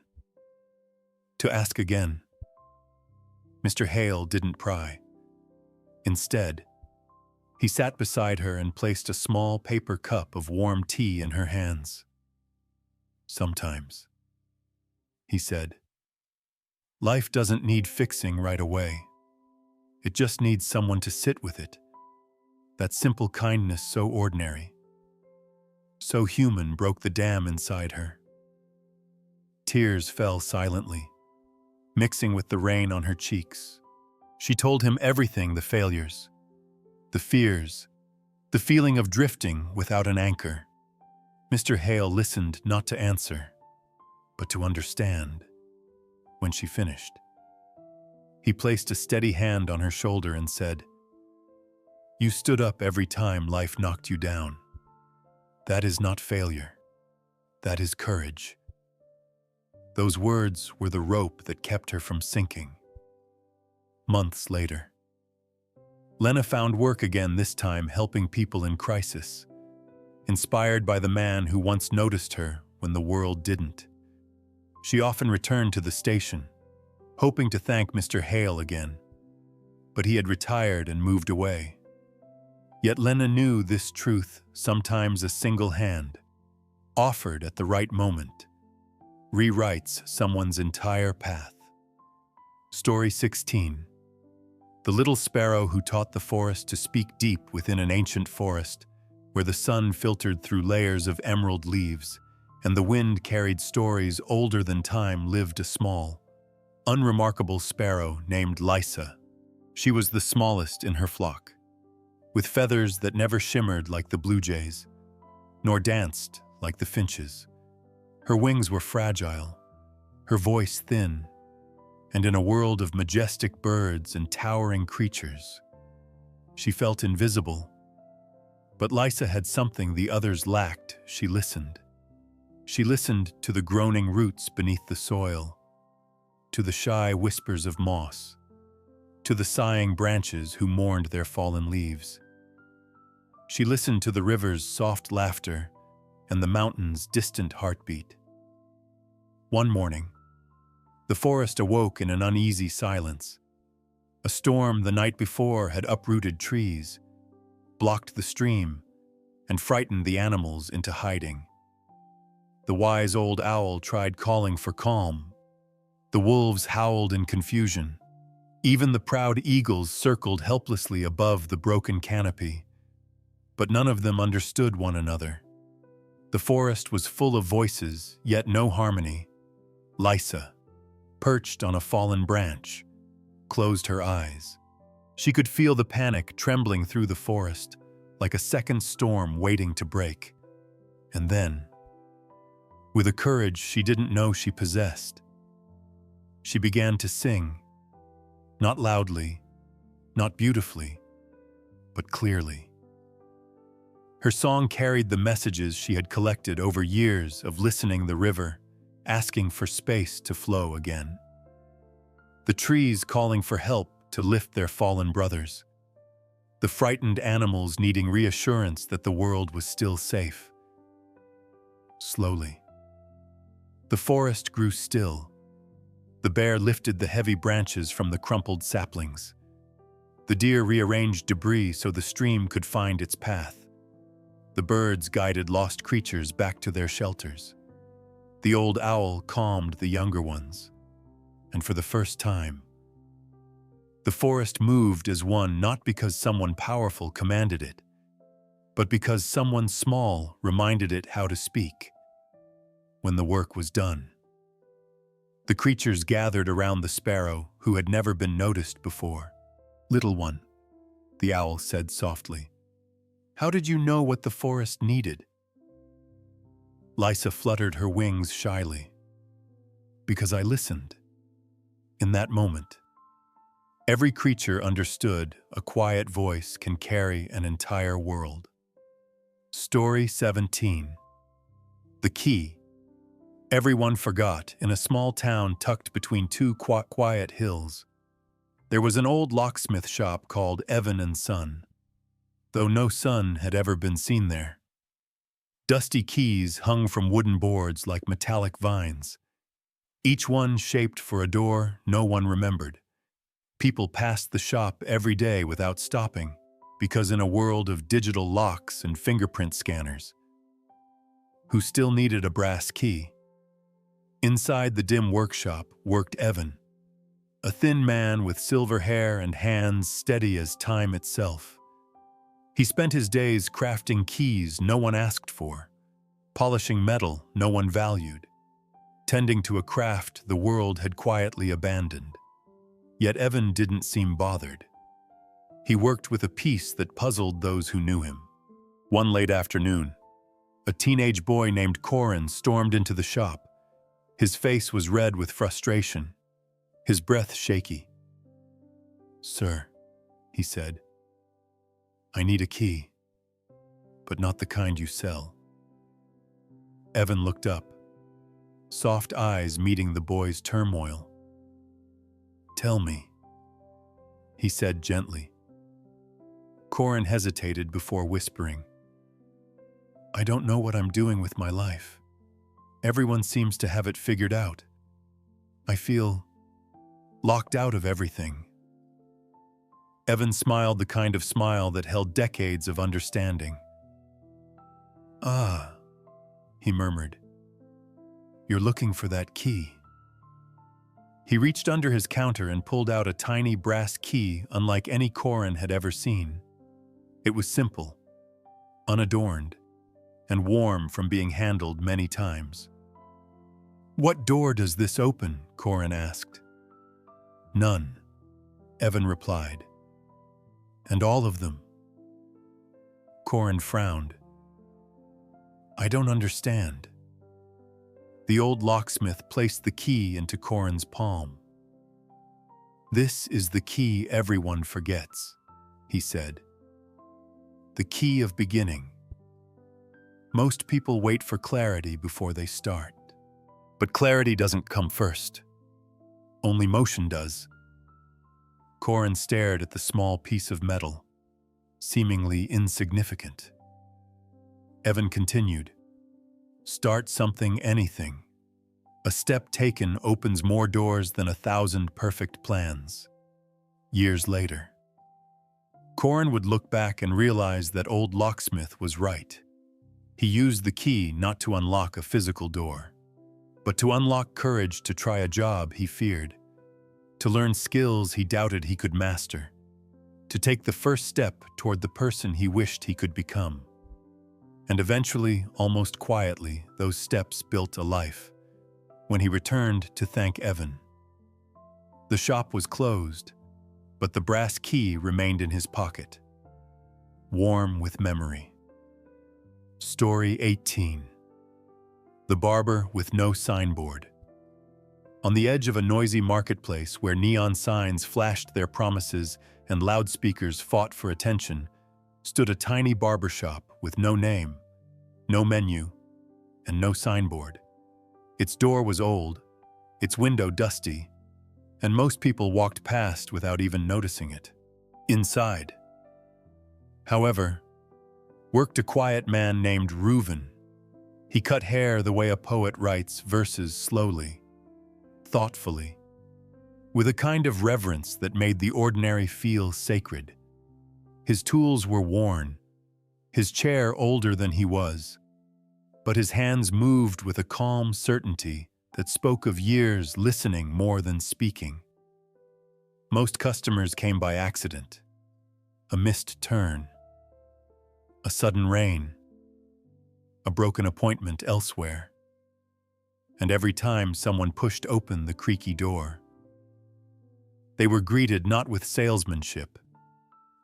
To ask again. Mr. Hale didn't pry. Instead, he sat beside her and placed a small paper cup of warm tea in her hands. "Sometimes," he said, "life doesn't need fixing right away. It just needs someone to sit with it. That simple kindness, so ordinary, so human, broke the dam inside her." Tears fell silently, mixing with the rain on her cheeks. She told him everything: the failures, the fears, the feeling of drifting without an anchor. Mr. Hale listened, not to answer, but to understand. When she finished, he placed a steady hand on her shoulder and said, "You stood up every time life knocked you down. That is not failure. That is courage." Those words were the rope that kept her from sinking. Months later, Lena found work again, this time helping people in crisis, inspired by the man who once noticed her when the world didn't. She often returned to the station, hoping to thank Mr. Hale again, but he had retired and moved away. Yet Lena knew this truth: sometimes a single hand, offered at the right moment, rewrites someone's entire path. Story 16. The little sparrow who taught the forest to speak. Deep within an ancient forest, where the sun filtered through layers of emerald leaves, and the wind carried stories older than time, lived a small, unremarkable sparrow named Lysa. She was the smallest in her flock, with feathers that never shimmered like the blue jays, nor danced like the finches. Her wings were fragile, her voice thin, and in a world of majestic birds and towering creatures, she felt invisible. But Lysa had something the others lacked. She listened. She listened to the groaning roots beneath the soil, to the shy whispers of moss, to the sighing branches who mourned their fallen leaves. She listened to the river's soft laughter and the mountain's distant heartbeat. One morning, the forest awoke in an uneasy silence. A storm the night before had uprooted trees, blocked the stream, and frightened the animals into hiding. The wise old owl tried calling for calm. The wolves howled in confusion. Even the proud eagles circled helplessly above the broken canopy. But none of them understood one another. The forest was full of voices, yet no harmony. Lysa, perched on a fallen branch, closed her eyes. She could feel the panic trembling through the forest, like a second storm waiting to break. And then, with a courage she didn't know she possessed, she began to sing, not loudly, not beautifully, but clearly. Her song carried the messages she had collected over years of listening the river, asking for space to flow again. The trees calling for help to lift their fallen brothers. The frightened animals needing reassurance that the world was still safe. Slowly, the forest grew still. The bear lifted the heavy branches from the crumpled saplings. The deer rearranged debris so the stream could find its path. The birds guided lost creatures back to their shelters. The old owl calmed the younger ones. And for the first time, The forest moved as one not because someone powerful commanded it, but because someone small reminded it how to speak. When the work was done, the creatures gathered around the sparrow who had never been noticed before. "Little one," the owl said softly, "how did you know what the forest needed?" Lysa fluttered her wings shyly. "Because I listened." In that moment, every creature understood a quiet voice can carry an entire world. Story 17. The Key. Everyone forgot, in a small town tucked between two quiet hills, there was an old locksmith shop called Evan and Son, though no son had ever been seen there. Dusty keys hung from wooden boards like metallic vines, each one shaped for a door no one remembered. People passed the shop every day without stopping, because in a world of digital locks and fingerprint scanners, who still needed a brass key? Inside the dim workshop worked Evan, a thin man with silver hair and hands steady as time itself. He spent his days crafting keys no one asked for, polishing metal no one valued, tending to a craft the world had quietly abandoned. Yet Evan didn't seem bothered. He worked with a peace that puzzled those who knew him. One late afternoon, a teenage boy named Corin stormed into the shop. His face was red with frustration, his breath shaky. "Sir," he said, "I need a key, but not the kind you sell." Evan looked up, soft eyes meeting the boy's turmoil. "Tell me," he said gently. Corin hesitated before whispering, "I don't know what I'm doing with my life. Everyone seems to have it figured out. I feel locked out of everything." Evan smiled the kind of smile that held decades of understanding. "Ah," he murmured, "you're looking for that key." He reached under his counter and pulled out a tiny brass key unlike any Corin had ever seen. It was simple, unadorned, and warm from being handled many times. "What door does this open?" Corin asked. "None," Evan replied. "And all of them?" Corin frowned. "I don't understand." The old locksmith placed the key into Corin's palm. "This is the key everyone forgets," he said. "The key of beginning. Most people wait for clarity before they start. But clarity doesn't come first. Only motion does." Corin stared at the small piece of metal, seemingly insignificant. Evan continued, "Start something, anything. A step taken opens more doors than 1,000 perfect plans." Years later, Corin would look back and realize that old locksmith was right. He used the key not to unlock a physical door, but to unlock courage to try a job he feared, to learn skills he doubted he could master, to take the first step toward the person he wished he could become. And eventually, almost quietly, those steps built a life. When he returned to thank Evan, the shop was closed, but the brass key remained in his pocket, warm with memory. Story 18. The Barber with No Signboard. On the edge of a noisy marketplace where neon signs flashed their promises and loudspeakers fought for attention, stood a tiny barber shop with no name, no menu, and no signboard. Its door was old, its window dusty, and most people walked past without even noticing it. Inside, however, worked a quiet man named Reuven. He cut hair the way a poet writes verses slowly, thoughtfully, with a kind of reverence that made the ordinary feel sacred. His tools were worn, his chair older than he was, but his hands moved with a calm certainty that spoke of years listening more than speaking. Most customers came by accident. A missed turn, a sudden rain, a broken appointment elsewhere. And every time someone pushed open the creaky door, they were greeted not with salesmanship,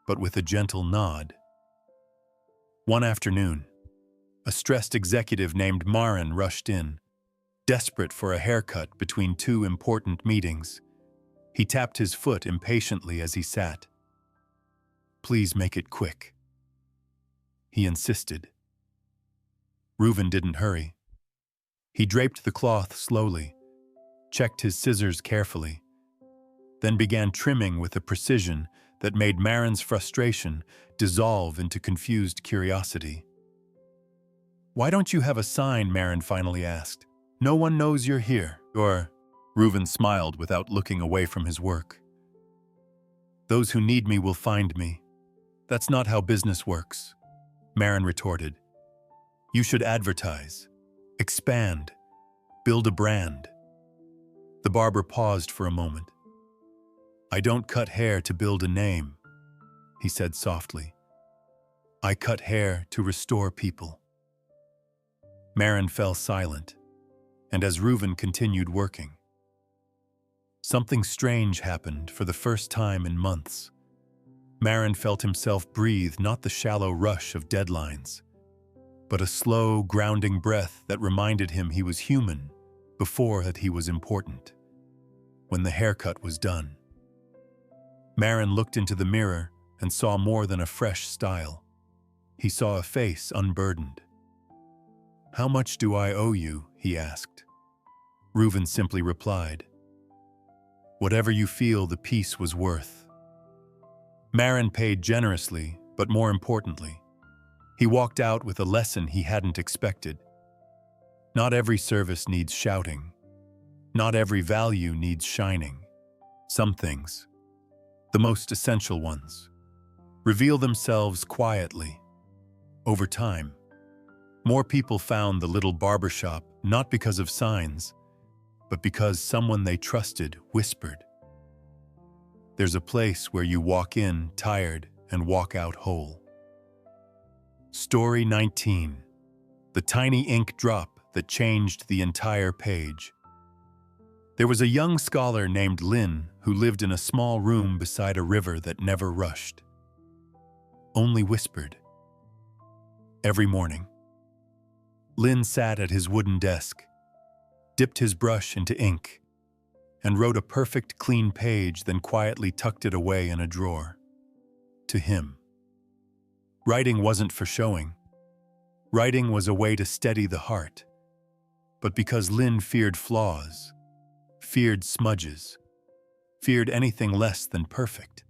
but with a gentle nod. One afternoon, a stressed executive named Maren rushed in, desperate for a haircut between two important meetings. He tapped his foot impatiently as he sat. "Please make it quick," he insisted. Reuven didn't hurry. He draped the cloth slowly, checked his scissors carefully, then began trimming with a precision that made Maren's frustration dissolve into confused curiosity. "Why don't you have a sign?" Maren finally asked. "No one knows you're here." Reuven smiled without looking away from his work. "Those who need me will find me. That's not how business works," Maren retorted. "You should advertise, expand, build a brand." The barber paused for a moment. "I don't cut hair to build a name," he said softly. "I cut hair to restore people." Maren fell silent, and as Reuven continued working, something strange happened for the first time in months. Maren felt himself breathe not the shallow rush of deadlines, but a slow, grounding breath that reminded him he was human before that he was important. When the haircut was done, Maren looked into the mirror and saw more than a fresh style. He saw a face unburdened. "How much do I owe you?" he asked. Reuven simply replied, "Whatever you feel the piece was worth." Maren paid generously, but more importantly, he walked out with a lesson he hadn't expected. Not every service needs shouting. Not every value needs shining. Some things, the most essential ones, reveal themselves quietly. Over time, more people found the little barbershop not because of signs, but because someone they trusted whispered. There's a place where you walk in tired and walk out whole. Story 19. The tiny ink drop that changed the entire page. There was a young scholar named Lynn who lived in a small room beside a river that never rushed, only whispered. Every morning, Lynn sat at his wooden desk, dipped his brush into ink, and wrote a perfect, clean page, then quietly tucked it away in a drawer. To him, writing wasn't for showing. Writing was a way to steady the heart. But because Lynn feared flaws, feared smudges, feared anything less than perfect,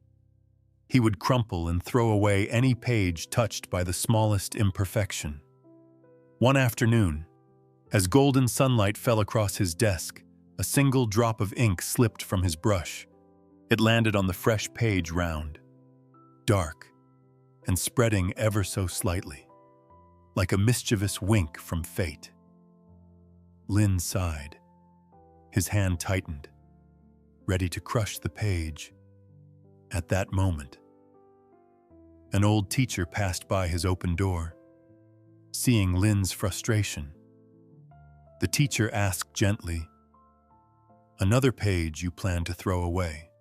he would crumple and throw away any page touched by the smallest imperfection. One afternoon, as golden sunlight fell across his desk, a single drop of ink slipped from his brush. It landed on the fresh page round, dark, and spreading ever so slightly, like a mischievous wink from fate. Lynn sighed. His hand tightened, ready to crush the page. At that moment, an old teacher passed by his open door. Seeing Lynn's frustration, the teacher asked gently, "Another page you plan to throw away?"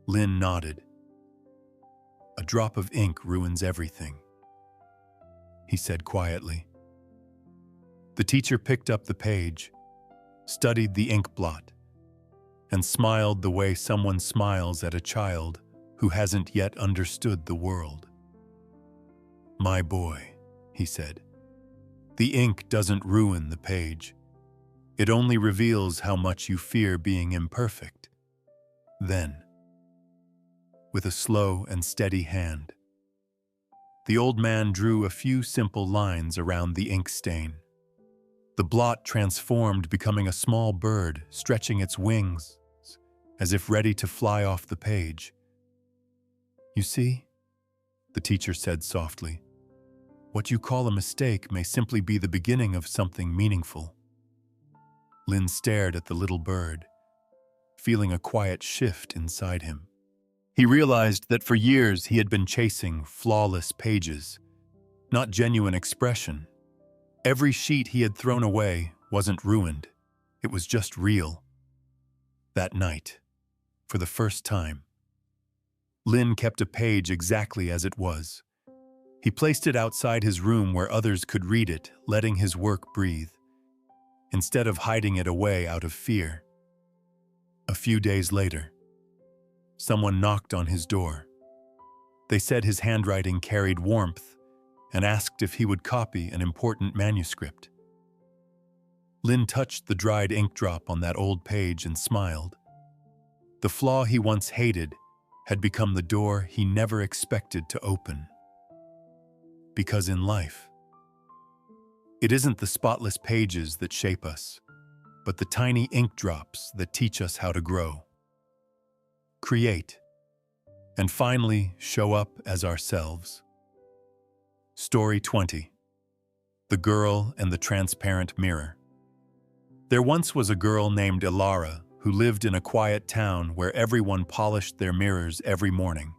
Lynn nodded. "A drop of ink ruins everything," he said quietly. The teacher picked up the page, studied the ink blot, and smiled the way someone smiles at a child who hasn't yet understood the world. "My boy," he said, "the ink doesn't ruin the page. It only reveals how much you fear being imperfect." Then, with a slow and steady hand, the old man drew a few simple lines around the ink stain. The blot transformed, becoming a small bird stretching its wings as if ready to fly off the page. "You see," the teacher said softly, "what you call a mistake may simply be the beginning of something meaningful." Lynn stared at the little bird, feeling a quiet shift inside him. He realized that for years he had been chasing flawless pages, not genuine expression. Every sheet he had thrown away wasn't ruined. It was just real. That night, for the first time, Lin kept a page exactly as it was. He placed it outside his room where others could read it, letting his work breathe, instead of hiding it away out of fear. A few days later, someone knocked on his door. They said his handwriting carried warmth and asked if he would copy an important manuscript. Lin touched the dried ink drop on that old page and smiled. The flaw he once hated had become the door he never expected to open. Because in life, it isn't the spotless pages that shape us, but the tiny ink drops that teach us how to grow, create, and finally show up as ourselves. Story 20. The Girl and the Transparent Mirror. There once was a girl named Ilara who lived in a quiet town where everyone polished their mirrors every morning.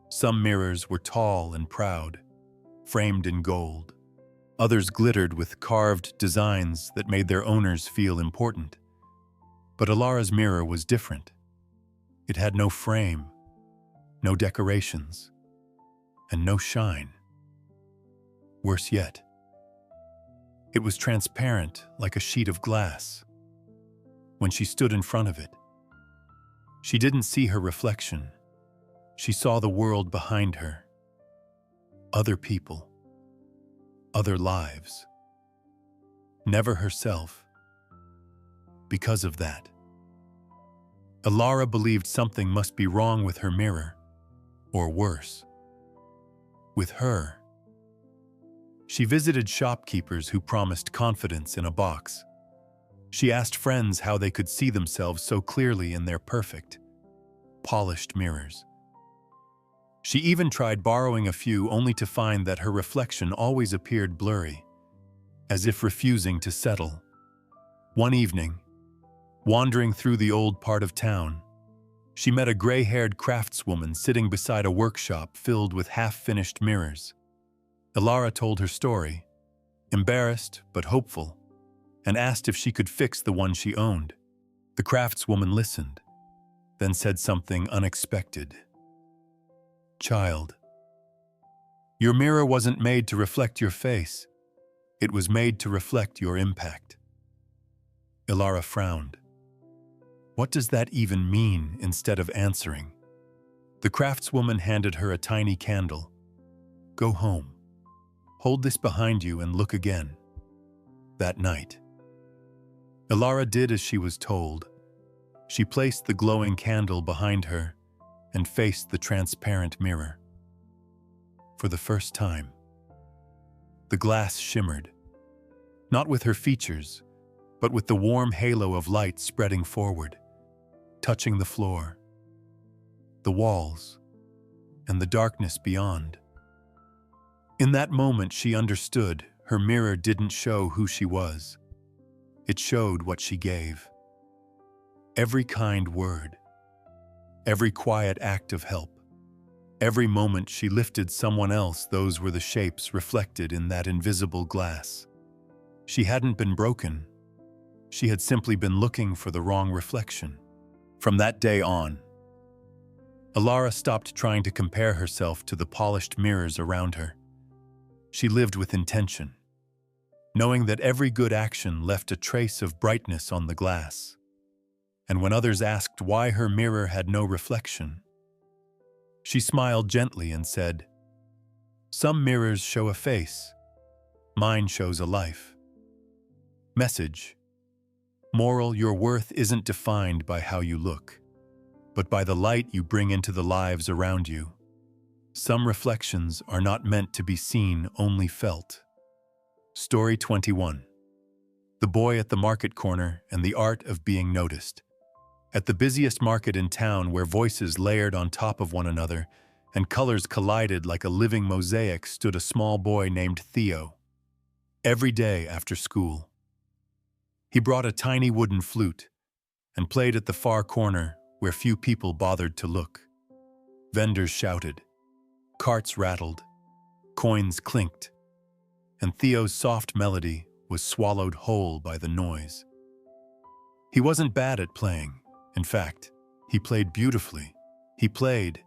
Some mirrors were tall and proud, framed in gold. Others glittered with carved designs that made their owners feel important. But Ilara's mirror was different. It had no frame, no decorations, and no shine. Worse yet, it was transparent like a sheet of glass. When she stood in front of it, she didn't see her reflection. She saw the world behind her. Other people. Other lives. Never herself. Because of that, Ilara believed something must be wrong with her mirror, or worse, with her. She visited shopkeepers who promised confidence in a box. She asked friends how they could see themselves so clearly in their perfect, polished mirrors. She even tried borrowing a few only to find that her reflection always appeared blurry, as if refusing to settle. One evening, wandering through the old part of town, she met a gray-haired craftswoman sitting beside a workshop filled with half-finished mirrors. Ilara told her story, embarrassed but hopeful, and asked if she could fix the one she owned. The craftswoman listened, then said something unexpected. "Child, your mirror wasn't made to reflect your face. It was made to reflect your impact." Ilara frowned. What does that even mean? Instead of answering, the craftswoman handed her a tiny candle. "Go home. Hold this behind you and look again." That night, Ilara did as she was told. She placed the glowing candle behind her and faced the transparent mirror. For the first time, the glass shimmered, not with her features, but with the warm halo of light spreading forward, touching the floor, the walls, and the darkness beyond. In that moment, she understood her mirror didn't show who she was. It showed what she gave. Every kind word, every quiet act of help, every moment she lifted someone else, those were the shapes reflected in that invisible glass. She hadn't been broken. She had simply been looking for the wrong reflection. From that day on, Ilara stopped trying to compare herself to the polished mirrors around her. She lived with intention, knowing that every good action left a trace of brightness on the glass. And when others asked why her mirror had no reflection, she smiled gently and said, "Some mirrors show a face. Mine shows a life." Message: moral: your worth isn't defined by how you look, but by the light you bring into the lives around you. Some reflections are not meant to be seen, only felt. Story 21. The Boy at the Market Corner and the Art of Being Noticed. At the busiest market in town, where voices layered on top of one another and colors collided like a living mosaic, stood a small boy named Theo. Every day after school, he brought a tiny wooden flute and played at the far corner where few people bothered to look. Vendors shouted, carts rattled, coins clinked, and Theo's soft melody was swallowed whole by the noise. He wasn't bad at playing. In fact, he played beautifully. He played,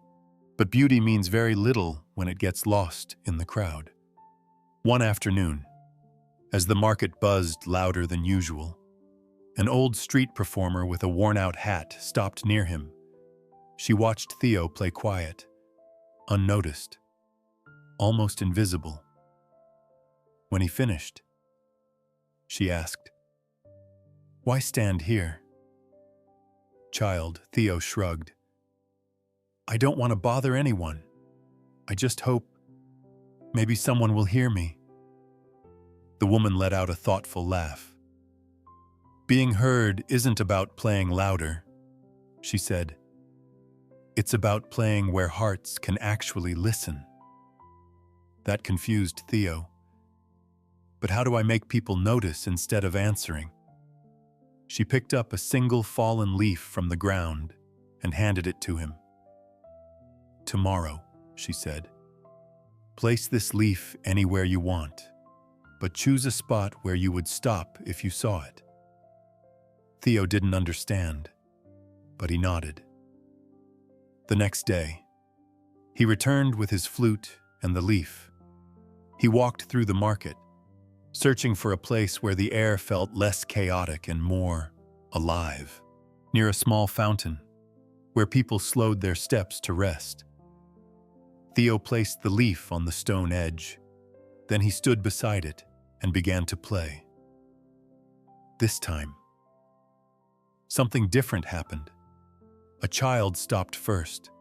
but beauty means very little when it gets lost in the crowd. One afternoon, as the market buzzed louder than usual, an old street performer with a worn-out hat stopped near him. She watched Theo play quiet, unnoticed, almost invisible. When he finished, she asked, "Why stand here?" "Child," Theo shrugged. "I don't want to bother anyone. I just hope maybe someone will hear me." The woman let out a thoughtful laugh. "Being heard isn't about playing louder," she said. "It's about playing where hearts can actually listen." That confused Theo. But how do I make people notice instead of answering? She picked up a single fallen leaf from the ground and handed it to him. "Tomorrow," she said, "place this leaf anywhere you want, but choose a spot where you would stop if you saw it." Theo didn't understand, but he nodded. The next day, he returned with his flute and the leaf. He walked through the market, searching for a place where the air felt less chaotic and more alive. Near a small fountain, where people slowed their steps to rest. Theo placed the leaf on the stone edge. Then he stood beside it and began to play. This time, something different happened. A child stopped first,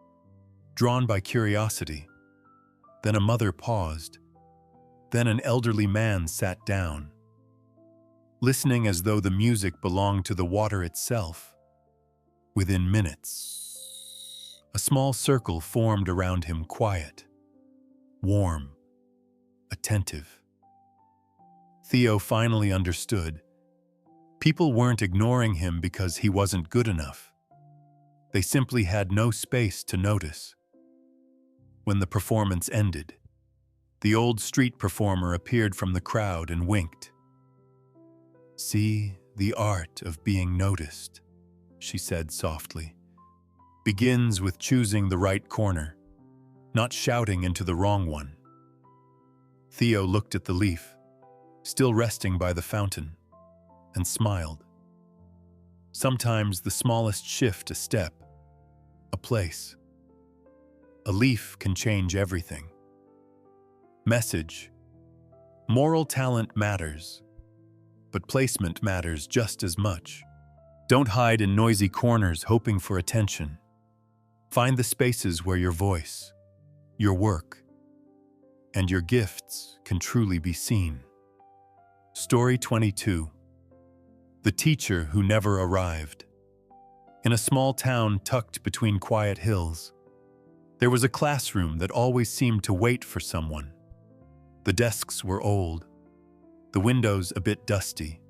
drawn by curiosity. Then a mother paused. Then an elderly man sat down, listening as though the music belonged to the water itself. Within minutes, a small circle formed around him, quiet, warm, attentive. Theo finally understood. People weren't ignoring him because he wasn't good enough. They simply had no space to notice. When the performance ended, the old street performer appeared from the crowd and winked. "See, the art of being noticed," she said softly, "begins with choosing the right corner, not shouting into the wrong one." Theo looked at the leaf, still resting by the fountain, and smiled. Sometimes the smallest shift, a step, a place, a leaf can change everything. Message: moral talent matters, but placement matters just as much. Don't hide in noisy corners hoping for attention. Find the spaces where your voice, your work, and your gifts can truly be seen. Story 22. The Teacher Who Never Arrived. In a small town tucked between quiet hills, there was a classroom that always seemed to wait for someone. The desks were old, the windows a bit dusty,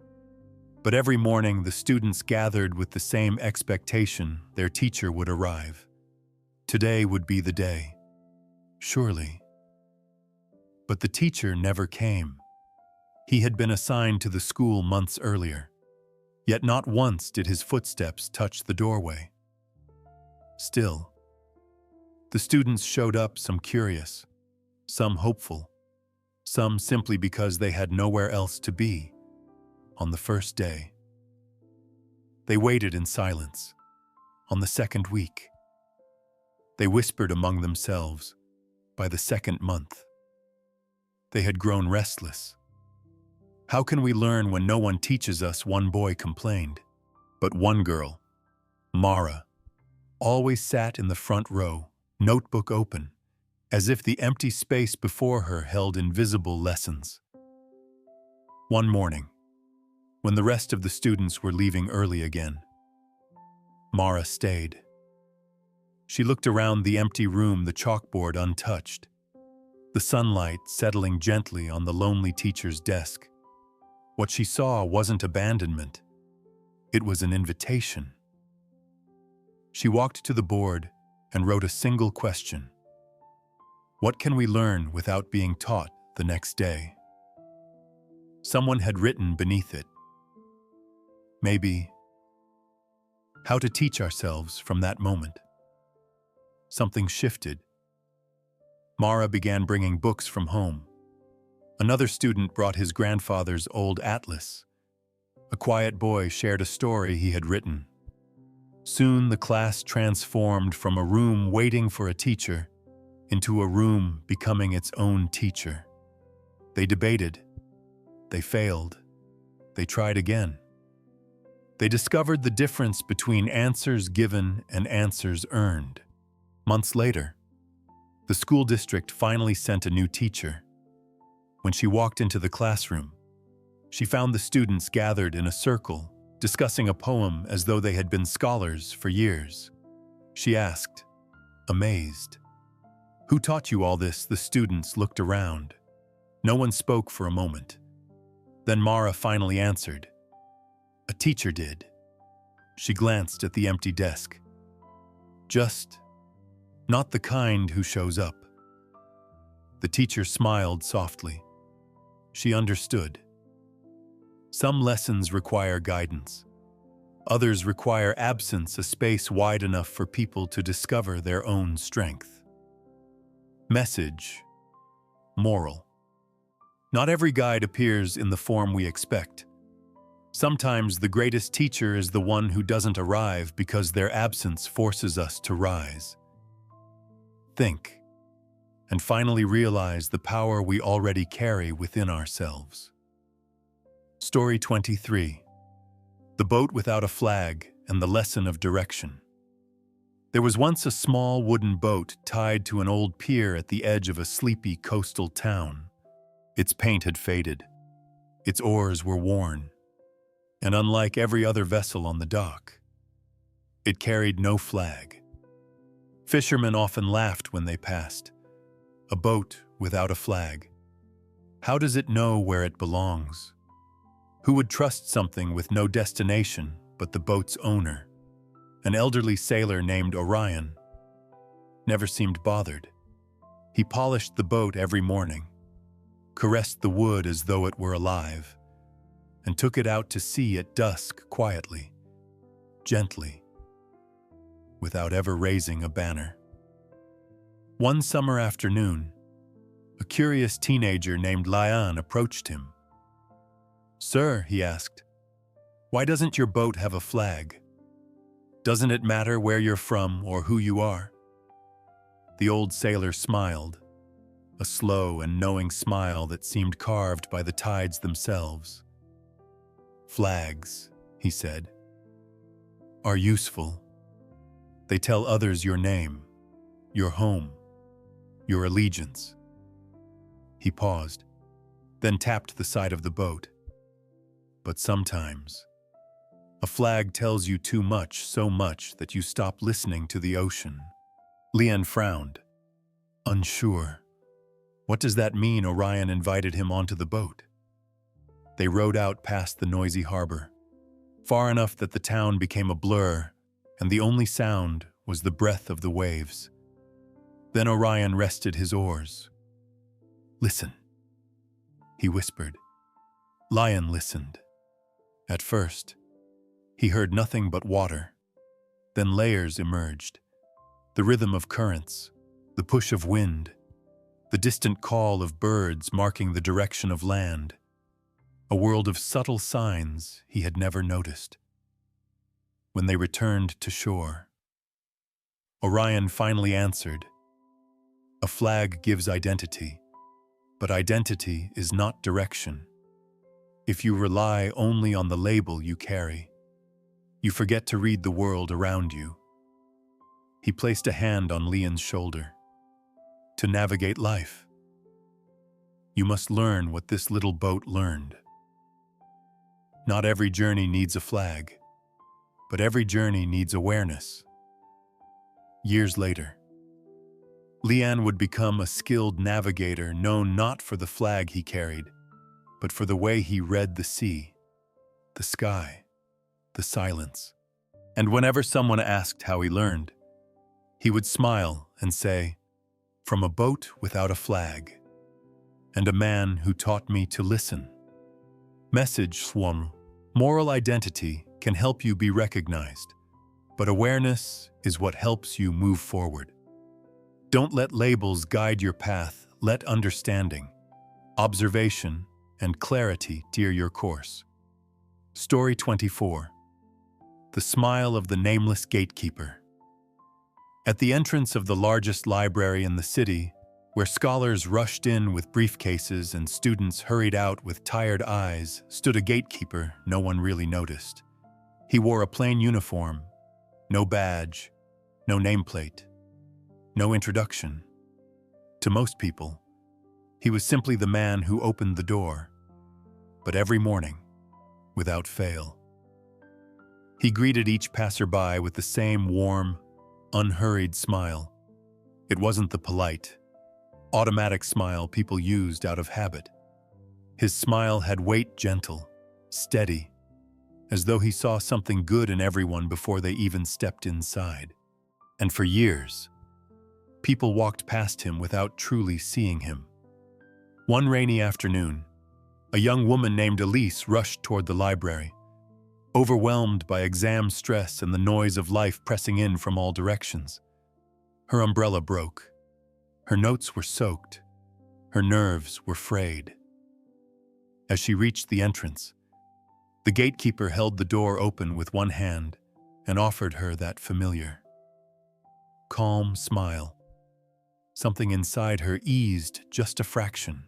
but every morning the students gathered with the same expectation their teacher would arrive. Today would be the day, surely. But the teacher never came. He had been assigned to the school months earlier, yet not once did his footsteps touch the doorway. Still, the students showed up, some curious, some hopeful, some simply because they had nowhere else to be on the first day. They waited in silence. On the second week, they whispered among themselves. By the second month, they had grown restless. "How can we learn when no one teaches us?" one boy complained. But one girl, Mara, always sat in the front row, notebook open, as if the empty space before her held invisible lessons. One morning, when the rest of the students were leaving early again, Mara stayed. She looked around the empty room, the chalkboard untouched, the sunlight settling gently on the lonely teacher's desk. What she saw wasn't abandonment. It was an invitation. She walked to the board and wrote a single question. What can we learn without being taught the next day? Someone had written beneath it, maybe, how to teach ourselves from that moment. Something shifted. Mara began bringing books from home. Another student brought his grandfather's old atlas. A quiet boy shared a story he had written. Soon the class transformed from a room waiting for a teacher into a room becoming its own teacher. They debated. They failed. They tried again. They discovered the difference between answers given and answers earned. Months later, the school district finally sent a new teacher. When she walked into the classroom, she found the students gathered in a circle, discussing a poem as though they had been scholars for years. She asked, amazed, "Who taught you all this?" The students looked around. No one spoke for a moment. Then Mara finally answered, "A teacher did." She glanced at the empty desk. Just, not the kind who shows up. The teacher smiled softly. She understood. Some lessons require guidance. Others require absence, a space wide enough for people to discover their own strength. Message. Moral. Not every guide appears in the form we expect. Sometimes the greatest teacher is the one who doesn't arrive because their absence forces us to rise. Think, and finally realize the power we already carry within ourselves. Story 23. The Boat Without a Flag and the Lesson of Direction. There was once a small wooden boat tied to an old pier at the edge of a sleepy coastal town. Its paint had faded. Its oars were worn. And unlike every other vessel on the dock, it carried no flag. Fishermen often laughed when they passed. A boat without a flag. How does it know where it belongs? Who would trust something with no destination but the boat's owner? An elderly sailor named Orion never seemed bothered. He polished the boat every morning, caressed the wood as though it were alive, and took it out to sea at dusk quietly, gently, without ever raising a banner. One summer afternoon, a curious teenager named Lian approached him. "Sir," he asked, "why doesn't your boat have a flag? Doesn't it matter where you're from or who you are?" The old sailor smiled, a slow and knowing smile that seemed carved by the tides themselves. "Flags," he said, "are useful. They tell others your name, your home, your allegiance." He paused, then tapped the side of the boat. But sometimes, a flag tells you too much, so much that you stop listening to the ocean. Lian frowned, unsure. What does that mean? Orion invited him onto the boat. They rowed out past the noisy harbor, far enough that the town became a blur, and the only sound was the breath of the waves. Then Orion rested his oars. "Listen," he whispered. Lion listened. At first, he heard nothing but water. Then layers emerged. The rhythm of currents, the push of wind, the distant call of birds marking the direction of land. A world of subtle signs he had never noticed. When they returned to shore, Orion finally answered, "A flag gives identity, but identity is not direction. If you rely only on the label you carry, you forget to read the world around you." He placed a hand on Lian's shoulder. "To navigate life, you must learn what this little boat learned. Not every journey needs a flag, but every journey needs awareness." Years later, Lian would become a skilled navigator known not for the flag he carried, but for the way he read the sea, the sky, the silence, And whenever someone asked how he learned, he would smile and say, "From a boat without a flag, and a man who taught me to listen." Message 1. Moral identity can help you be recognized, but awareness is what helps you move forward. Don't let labels guide your path. Let understanding, observation, and clarity steer your course. Story 24. The Smile of the Nameless Gatekeeper. At the entrance of the largest library in the city, where scholars rushed in with briefcases and students hurried out with tired eyes, stood a gatekeeper no one really noticed. He wore a plain uniform, no badge, no nameplate, no introduction. To most people, he was simply the man who opened the door. But every morning, without fail, he greeted each passerby with the same warm, unhurried smile. It wasn't the polite, automatic smile people used out of habit. His smile had weight, gentle, steady, as though he saw something good in everyone before they even stepped inside. And for years, people walked past him without truly seeing him. One rainy afternoon, a young woman named Elise rushed toward the library, overwhelmed by exam stress and the noise of life pressing in from all directions. Her umbrella broke. Her notes were soaked. Her nerves were frayed. As she reached the entrance, the gatekeeper held the door open with one hand and offered her that familiar, calm smile. Something inside her eased just a fraction,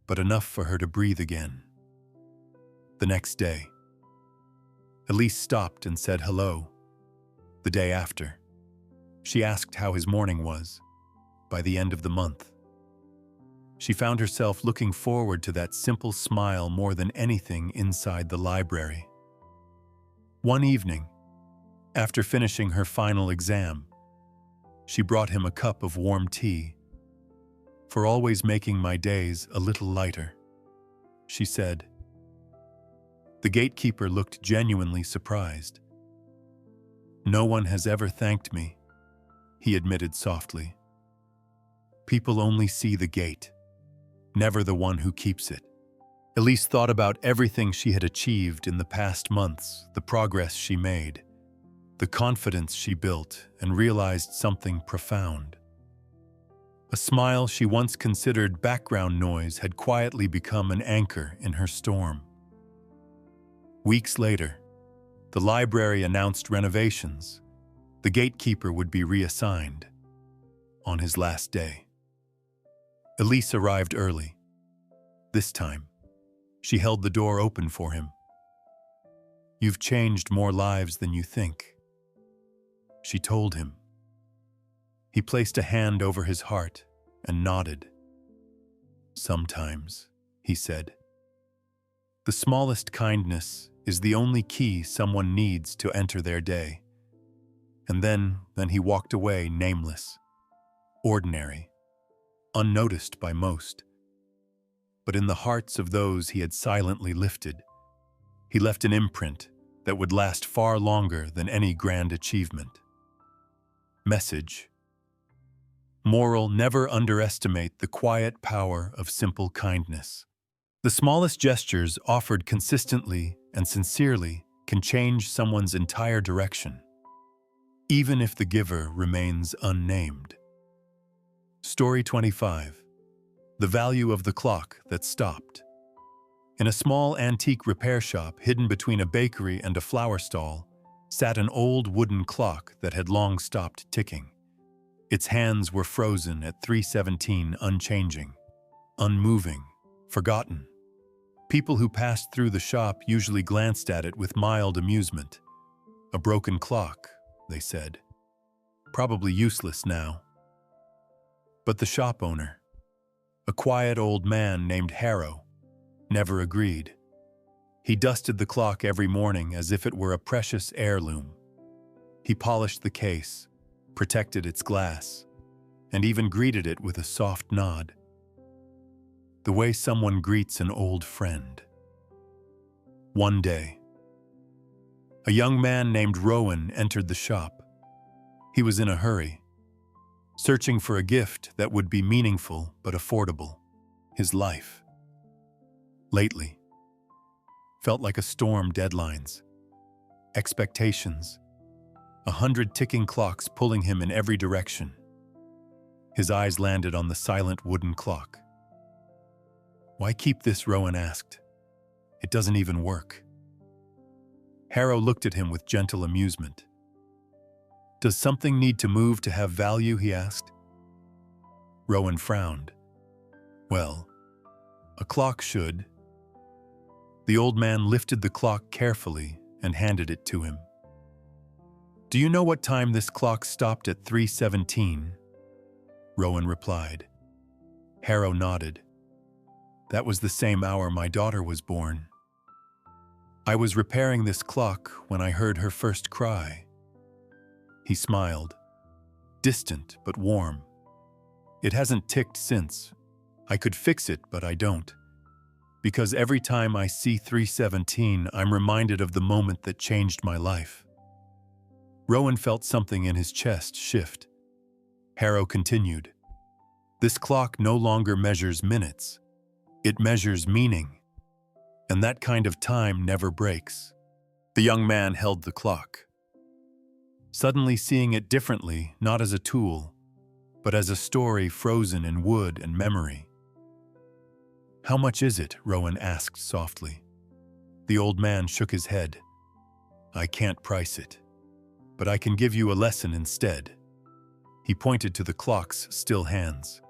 but enough for her to breathe again. The next day, Elise stopped and said hello. The day after, she asked how his morning was. By the end of the month, she found herself looking forward to that simple smile more than anything inside the library. One evening, after finishing her final exam, she brought him a cup of warm tea. "For always making my days a little lighter," she said. The gatekeeper looked genuinely surprised. "No one has ever thanked me," he admitted softly. "People only see the gate, never the one who keeps it." Elise thought about everything she had achieved in the past months, the progress she made, the confidence she built, and realized something profound. A smile she once considered background noise had quietly become an anchor in her storm. Weeks later, the library announced renovations. The gatekeeper would be reassigned. On his last day, Elise arrived early. This time, she held the door open for him. "You've changed more lives than you think," she told him. He placed a hand over his heart and nodded. "Sometimes," he said, "the smallest kindness is the only key someone needs to enter their day." And then he walked away nameless, ordinary, unnoticed by most. But in the hearts of those he had silently lifted, he left an imprint that would last far longer than any grand achievement. Message: moral: never underestimate the quiet power of simple kindness. The smallest gestures offered consistently and sincerely can change someone's entire direction, even if the giver remains unnamed. Story 25. The Value of the Clock That Stopped. In a small antique repair shop hidden between a bakery and a flower stall, sat an old wooden clock that had long stopped ticking. Its hands were frozen at 3:17, unchanging, unmoving, forgotten. People who passed through the shop usually glanced at it with mild amusement. "A broken clock," they said. "Probably useless now." But the shop owner, a quiet old man named Harrow, never agreed. He dusted the clock every morning as if it were a precious heirloom. He polished the case, protected its glass, and even greeted it with a soft nod. The way someone greets an old friend. One day, A young man named Rowan entered the shop. He was in a hurry, searching for a gift that would be meaningful but affordable. His life, lately, felt like a storm. Deadlines, expectations, 100 ticking clocks pulling him in every direction. His eyes landed on the silent wooden clock. "Why keep this?" Rowan asked. "It doesn't even work." Harrow looked at him with gentle amusement. "Does something need to move to have value?" he asked. Rowan frowned. "Well, a clock should." The old man lifted the clock carefully and handed it to him. "Do you know what time this clock stopped at? 3:17? Rowan replied. Harrow nodded. "That was the same hour my daughter was born. I was repairing this clock when I heard her first cry." He smiled, distant but warm. "It hasn't ticked since. I could fix it, but I don't. Because every time I see 3:17, I'm reminded of the moment that changed my life." Rowan felt something in his chest shift. Harrow continued, "This clock no longer measures minutes. It measures meaning. And that kind of time never breaks." The young man held the clock, suddenly seeing it differently, not as a tool, but as a story frozen in wood and memory. "How much is it?" Rowan asked softly. The old man shook his head. "I can't price it, but I can give you a lesson instead." He pointed to the clock's still hands.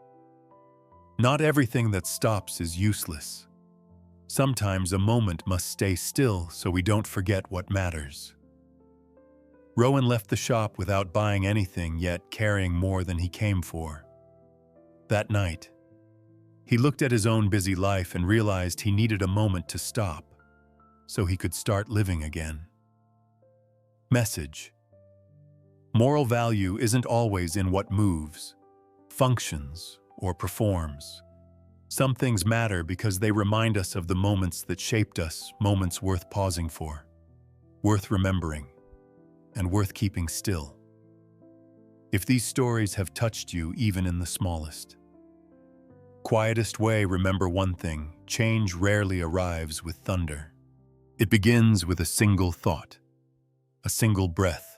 "Not everything that stops is useless. Sometimes a moment must stay still so we don't forget what matters." Rowan left the shop without buying anything, yet carrying more than he came for. That night, he looked at his own busy life and realized he needed a moment to stop so he could start living again. Message: moral value isn't always in what moves, functions, or performs. Some things matter because they remind us of the moments that shaped us, moments worth pausing for, worth remembering, and worth keeping still. If these stories have touched you even in the smallest, quietest way, remember one thing: change rarely arrives with thunder. It begins with a single thought, a single breath,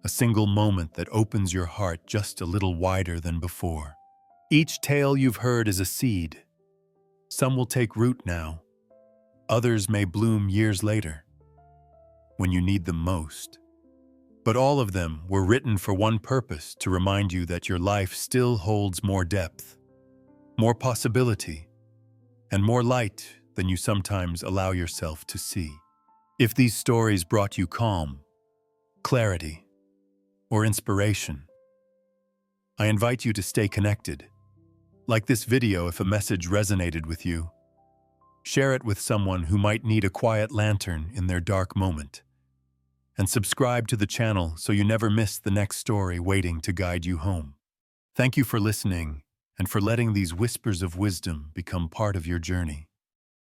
a single moment that opens your heart just a little wider than before. Each tale you've heard is a seed. Some will take root now. Others may bloom years later, when you need them most. But all of them were written for one purpose: to remind you that your life still holds more depth, more possibility, and more light than you sometimes allow yourself to see. If these stories brought you calm, clarity, or inspiration, I invite you to stay connected. Like this video if a message resonated with you. Share it with someone who might need a quiet lantern in their dark moment. And subscribe to the channel so you never miss the next story waiting to guide you home. Thank you for listening and for letting these whispers of wisdom become part of your journey.